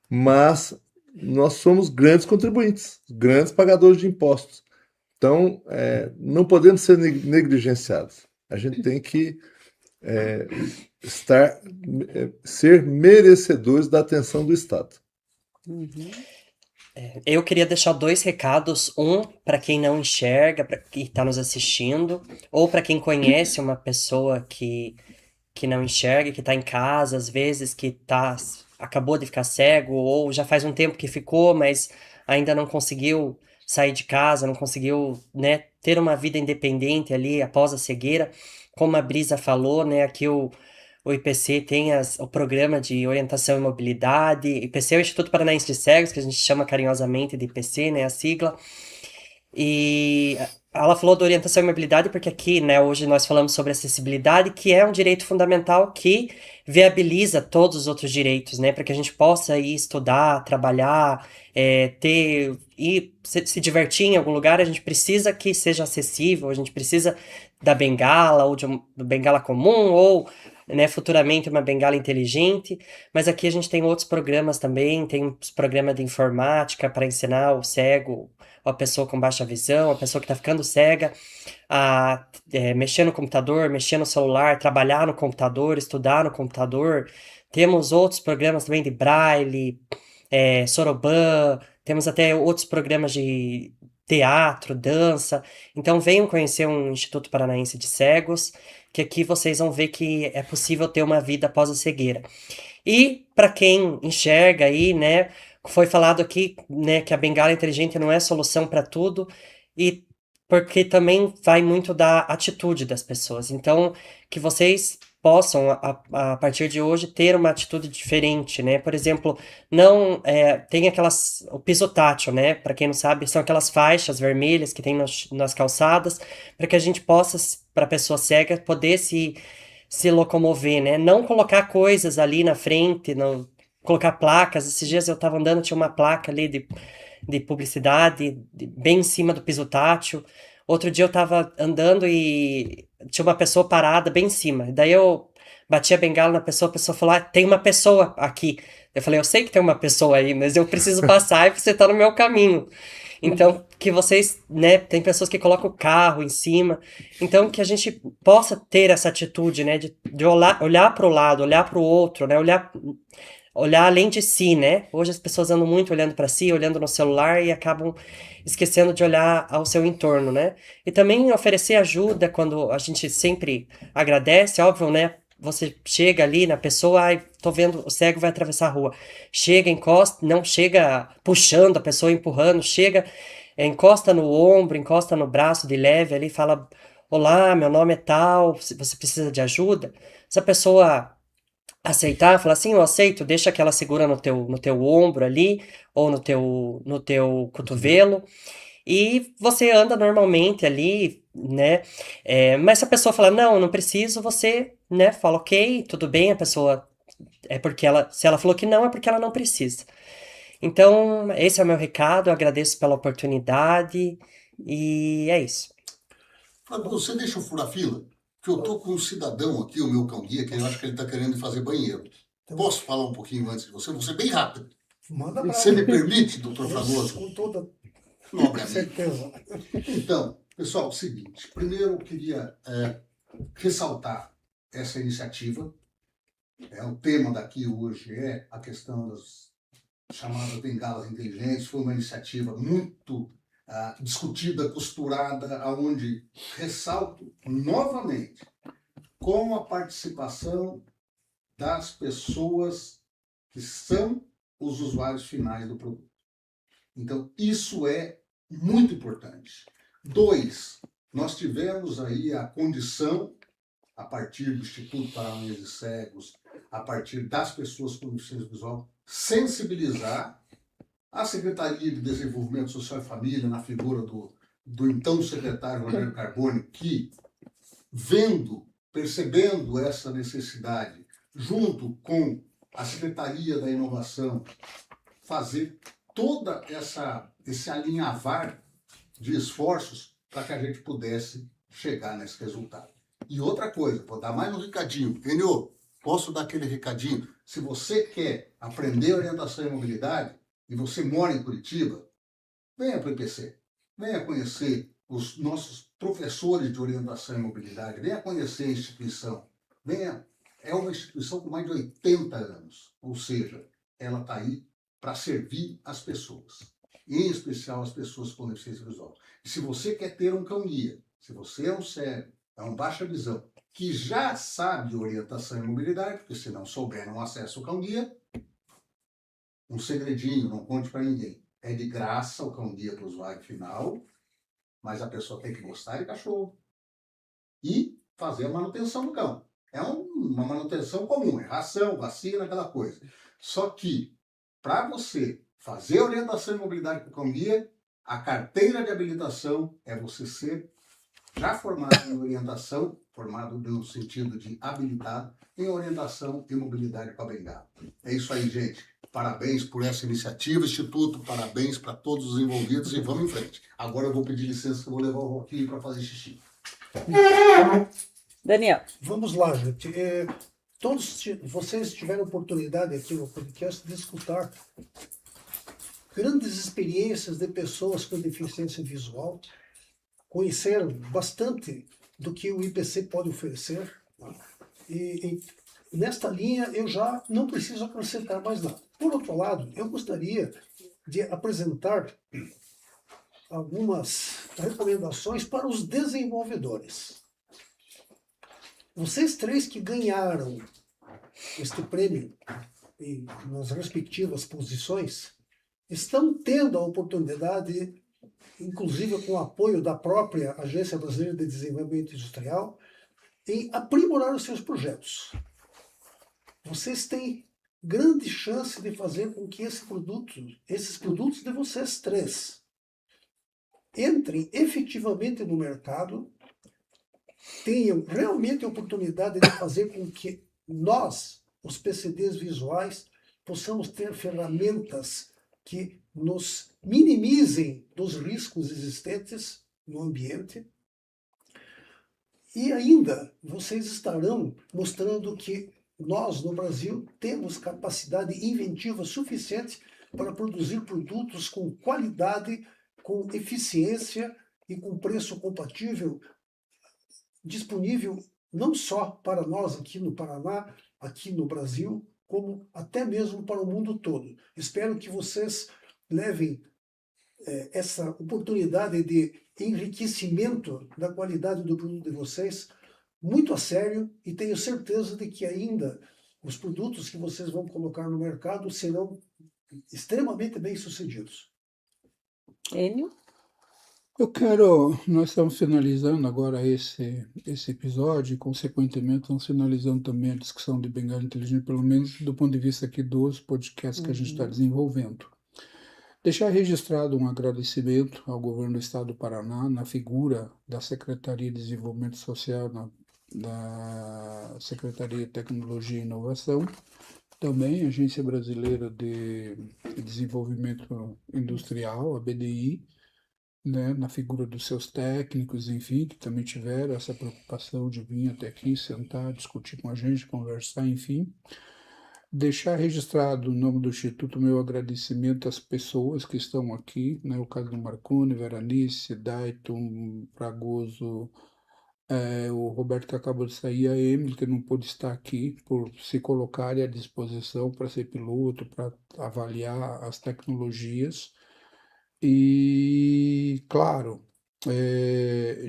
mas nós somos grandes contribuintes, grandes pagadores de impostos. Então, não podemos ser negligenciados. A gente tem que ser merecedores da atenção do Estado. Eu queria deixar 2 recados. Um, para quem não enxerga, para quem está nos assistindo, ou para quem conhece uma pessoa que não enxerga, que está em casa, às vezes, que acabou de ficar cego, ou já faz um tempo que ficou, mas ainda não conseguiu sair de casa, não conseguiu, né, ter uma vida independente ali após a cegueira. Como a Brisa falou, né, aqui o IPC tem o programa de orientação e mobilidade. IPC é o Instituto Paranaense de Cegos, que a gente chama carinhosamente de IPC, né, a sigla. E ela falou da orientação e mobilidade porque aqui, né, hoje nós falamos sobre acessibilidade, que é um direito fundamental que viabiliza todos os outros direitos, né, para que a gente possa ir estudar, trabalhar, ter e se divertir em algum lugar, a gente precisa que seja acessível, a gente precisa da bengala ou do bengala comum ou, né, futuramente uma bengala inteligente, mas aqui a gente tem outros programas também, tem os programas de informática para ensinar o cego, a pessoa com baixa visão, a pessoa que está ficando cega, a mexer no computador, mexer no celular, trabalhar no computador, estudar no computador. Temos outros programas também de Braille, Soroban, temos até outros programas de teatro, dança. Então venham conhecer um Instituto Paranaense de Cegos, que aqui vocês vão ver que é possível ter uma vida após a cegueira. E para quem enxerga aí, né, foi falado aqui, né, que a bengala inteligente não é solução para tudo e porque também vai muito da atitude das pessoas. Então, que vocês possam a partir de hoje ter uma atitude diferente, né? Por exemplo, não tem o piso tátil, né? Para quem não sabe, são aquelas faixas vermelhas que tem nas calçadas, para que a gente possa, para a pessoa cega, poder se locomover, né? Não colocar coisas ali na frente, não colocar placas. Esses dias eu estava andando, tinha uma placa ali de publicidade bem em cima do piso tátil. Outro dia eu estava andando e tinha uma pessoa parada bem em cima. Daí eu bati a bengala na pessoa, a pessoa falou: tem uma pessoa aqui. Eu falei: eu sei que tem uma pessoa aí, mas eu preciso passar e você está no meu caminho. Então, que vocês, né, tem pessoas que colocam o carro em cima. Então, que a gente possa ter essa atitude, né, de olhar para o lado, olhar para o outro, né, olhar além de si, né? Hoje as pessoas andam muito olhando para si, olhando no celular e acabam esquecendo de olhar ao seu entorno, né? E também oferecer ajuda quando a gente sempre agradece, óbvio, né? Você chega ali na pessoa, ai, tô vendo, o cego vai atravessar a rua. Chega, encosta, não chega puxando a pessoa, empurrando, chega, encosta no ombro, encosta no braço de leve ali, fala: olá, meu nome é tal, você precisa de ajuda? Se a pessoa aceitar, falar assim: eu aceito, deixa que ela segura no teu ombro ali, ou no teu cotovelo, e você anda normalmente ali, né? Mas se a pessoa falar: não, não preciso, você, né, fala: ok, tudo bem, a pessoa, se ela falou que não, é porque ela não precisa. Então, esse é o meu recado, eu agradeço pela oportunidade, e é isso. Fábio, você deixa eu furar a fila? Que eu tô com um cidadão aqui, o meu cão-guia, que eu acho que ele tá querendo ir fazer banheiro. Posso falar um pouquinho antes de você? Vou ser bem rápido. Manda pra Você me permite, doutor Isso, Fragoso? com toda Nobremente. certeza. Então, pessoal, é o seguinte. Primeiro, eu queria ressaltar essa iniciativa. O tema daqui hoje é a questão das chamadas bengalas inteligentes. Foi uma iniciativa muito discutida, costurada, onde ressalto novamente com a participação das pessoas que são os usuários finais do produto. Então, isso é muito importante. 2, nós tivemos aí a condição, a partir do Instituto Paranaense de Cegos, a partir das pessoas com deficiência visual, sensibilizar a Secretaria de Desenvolvimento Social e Família, na figura do então secretário Rogério Carboni, que, percebendo essa necessidade, junto com a Secretaria da Inovação, fazer toda esse alinhavar de esforços para que a gente pudesse chegar nesse resultado. E outra coisa, vou dar mais um recadinho. Enio, posso dar aquele recadinho? Se você quer aprender orientação e mobilidade e você mora em Curitiba, venha para o IPC. Venha conhecer os nossos professores de orientação e mobilidade. Venha conhecer a instituição. É uma instituição com mais de 80 anos. Ou seja, ela está aí para servir as pessoas, em especial as pessoas com deficiência visual. E se você quer ter um cão-guia, se você é um cego, é um baixa visão, que já sabe orientação e mobilidade, porque se não souber, não acessa o cão-guia, um segredinho, não conte para ninguém. É de graça o cão-guia para o usuário final, mas a pessoa tem que gostar de cachorro e fazer a manutenção do cão. É uma manutenção comum, é ração, vacina, aquela coisa. Só que, para você fazer orientação e mobilidade com o cão-guia, A carteira de habilitação é você ser já formado em orientação, formado no sentido de habilitado, em orientação e mobilidade com a bengala. É isso aí, gente. Parabéns por essa iniciativa, Instituto, parabéns para todos os envolvidos e vamos em frente. Agora eu vou pedir licença que eu vou levar o Roquinho para fazer xixi. Daniel. Vamos lá, gente. Todos vocês tiveram oportunidade aqui no podcast de escutar grandes experiências de pessoas com deficiência visual, conheceram bastante do que o IPC pode oferecer, tá? E nesta linha eu já não preciso acrescentar mais nada. Por outro lado, eu gostaria de apresentar algumas recomendações para os desenvolvedores. Vocês três que ganharam este prêmio nas respectivas posições estão tendo a oportunidade, inclusive com o apoio da própria Agência Brasileira de Desenvolvimento Industrial, em aprimorar os seus projetos. Vocês têm grande chance de fazer com que esses produtos de vocês três entrem efetivamente no mercado, tenham realmente a oportunidade de fazer com que nós, os PCDs visuais, possamos ter ferramentas que nos minimizem dos riscos existentes no ambiente. E ainda, vocês estarão mostrando que nós, no Brasil, temos capacidade inventiva suficiente para produzir produtos com qualidade, com eficiência e com preço compatível, disponível não só para nós aqui no Paraná, aqui no Brasil, como até mesmo para o mundo todo. Espero que vocês levem essa oportunidade de enriquecimento da qualidade do produto de vocês muito a sério e tenho certeza de que ainda os produtos que vocês vão colocar no mercado serão extremamente bem-sucedidos. Enio? Nós estamos finalizando agora esse episódio e, consequentemente, estamos finalizando também a discussão de bengala inteligente, pelo menos do ponto de vista aqui dos podcasts que a gente está desenvolvendo. Deixar registrado um agradecimento ao governo do Estado do Paraná, na figura da Secretaria de Desenvolvimento Social, da Secretaria de Tecnologia e Inovação, também a Agência Brasileira de Desenvolvimento Industrial, a BDI, né, na figura dos seus técnicos, enfim, que também tiveram essa preocupação de vir até aqui, sentar, discutir com a gente, conversar, enfim. Deixar registrado o nome do Instituto, meu agradecimento às pessoas que estão aqui, né, o caso do Marconi, Veranice, Dayton, Fragoso, o Roberto que acabou de sair, a Emily, que não pôde estar aqui, por se colocarem à disposição para ser piloto, para avaliar as tecnologias. E, claro,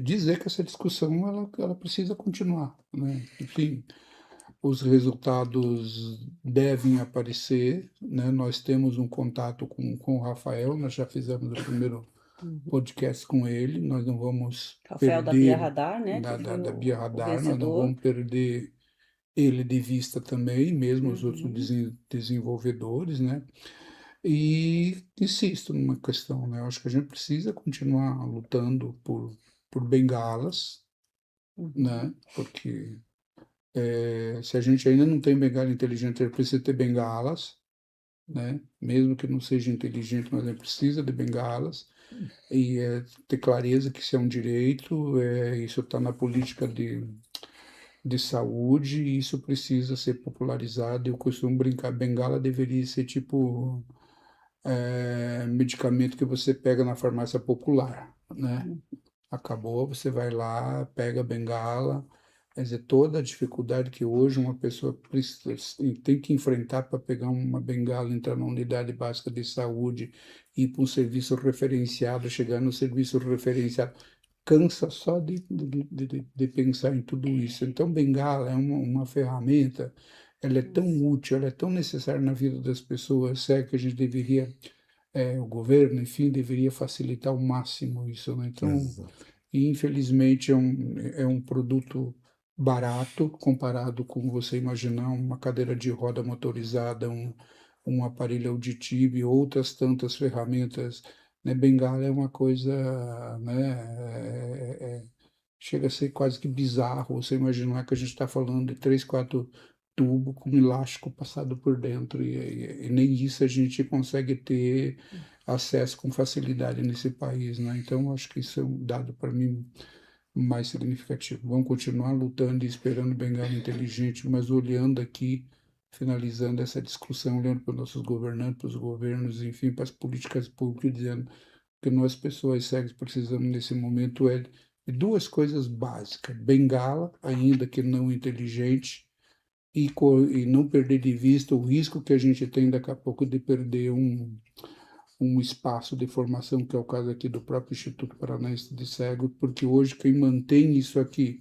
dizer que essa discussão ela precisa continuar, né? Enfim, os resultados devem aparecer, né? Nós temos um contato com o Rafael, nós já fizemos o primeiro podcast com ele, nós não vamos Rafael da perder Bia Radar, né? da Bia O Radar, nós não vencedor. vamos perder ele de vista também, mesmo os outros desenvolvedores, né? E insisto numa questão, né? Eu acho que a gente precisa continuar lutando por bengalas, né? Porque se a gente ainda não tem bengala inteligente, a gente precisa ter bengalas, né? Mesmo que não seja inteligente, mas a gente precisa de bengalas. E ter clareza que isso é um direito, isso está na política de saúde e isso precisa ser popularizado. Eu costumo brincar, bengala deveria ser tipo medicamento que você pega na farmácia popular, né? Acabou, você vai lá, pega a bengala, quer dizer, toda a dificuldade que hoje uma pessoa tem que enfrentar para pegar uma bengala, entrar na unidade básica de saúde, ir para um serviço referenciado, chegar no serviço referenciado, cansa só de pensar em tudo isso. Então, bengala é uma ferramenta, ela é tão útil, ela é tão necessária na vida das pessoas, é que a gente deveria, o governo, enfim, deveria facilitar ao máximo isso, né? Então, infelizmente, é um produto barato comparado com você imaginar uma cadeira de roda motorizada, um aparelho auditivo e outras tantas ferramentas né? Bengala é uma coisa, né? Chega a ser quase que bizarro você imaginar que a gente está falando de 3, 4 tubos com elástico passado por dentro e nem isso a gente consegue ter acesso com facilidade nesse país, né? Então, acho que isso é um dado para mim mais significativo. Vamos continuar lutando e esperando Bengala inteligente, mas olhando aqui, finalizando essa discussão, olhando para os nossos governantes, para os governos, enfim, para as políticas públicas, dizendo que nós, pessoas cegas, precisamos nesse momento de duas coisas básicas: Bengala, ainda que não inteligente, e não perder de vista o risco que a gente tem daqui a pouco de perder um espaço de formação, que é o caso aqui do próprio Instituto Paranaense de Cegos, porque hoje quem mantém isso aqui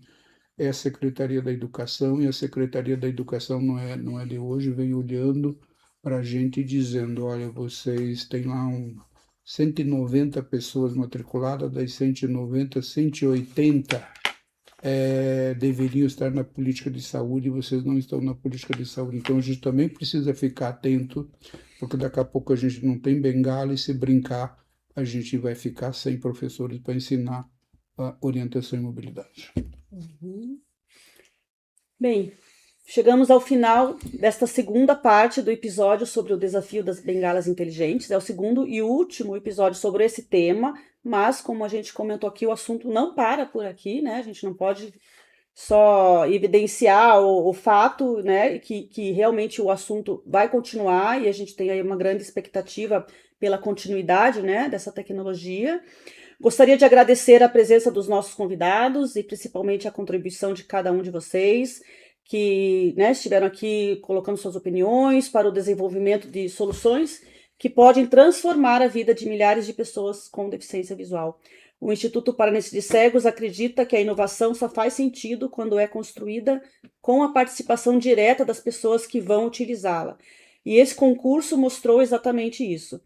é a Secretaria da Educação, e a Secretaria da Educação não é de hoje, vem olhando para a gente e dizendo, olha, vocês têm lá 190 pessoas matriculadas, das 190, 180 deveriam estar na política de saúde e vocês não estão na política de saúde. Então a gente também precisa ficar atento, porque daqui a pouco a gente não tem bengala e se brincar, a gente vai ficar sem professores para ensinar a orientação e mobilidade. Bem, chegamos ao final desta segunda parte do episódio sobre o desafio das bengalas inteligentes. É o segundo e último episódio sobre esse tema, mas como a gente comentou aqui, o assunto não para por aqui, né? A gente não pode só evidenciar o fato, né, que realmente o assunto vai continuar e a gente tem aí uma grande expectativa pela continuidade, né, dessa tecnologia. Gostaria de agradecer a presença dos nossos convidados e principalmente a contribuição de cada um de vocês que, né, estiveram aqui colocando suas opiniões para o desenvolvimento de soluções que podem transformar a vida de milhares de pessoas com deficiência visual. O Instituto Paranaense de Cegos acredita que a inovação só faz sentido quando é construída com a participação direta das pessoas que vão utilizá-la. E esse concurso mostrou exatamente isso.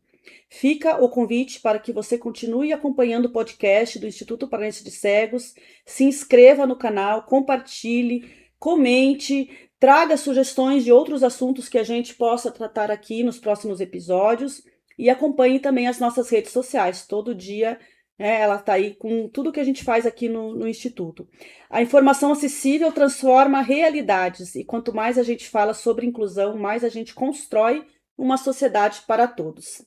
Fica o convite para que você continue acompanhando o podcast do Instituto Paranaense de Cegos, se inscreva no canal, compartilhe, comente, traga sugestões de outros assuntos que a gente possa tratar aqui nos próximos episódios e acompanhe também as nossas redes sociais. Todo dia ela está aí com tudo que a gente faz aqui no Instituto. A informação acessível transforma realidades e quanto mais a gente fala sobre inclusão, mais a gente constrói uma sociedade para todos.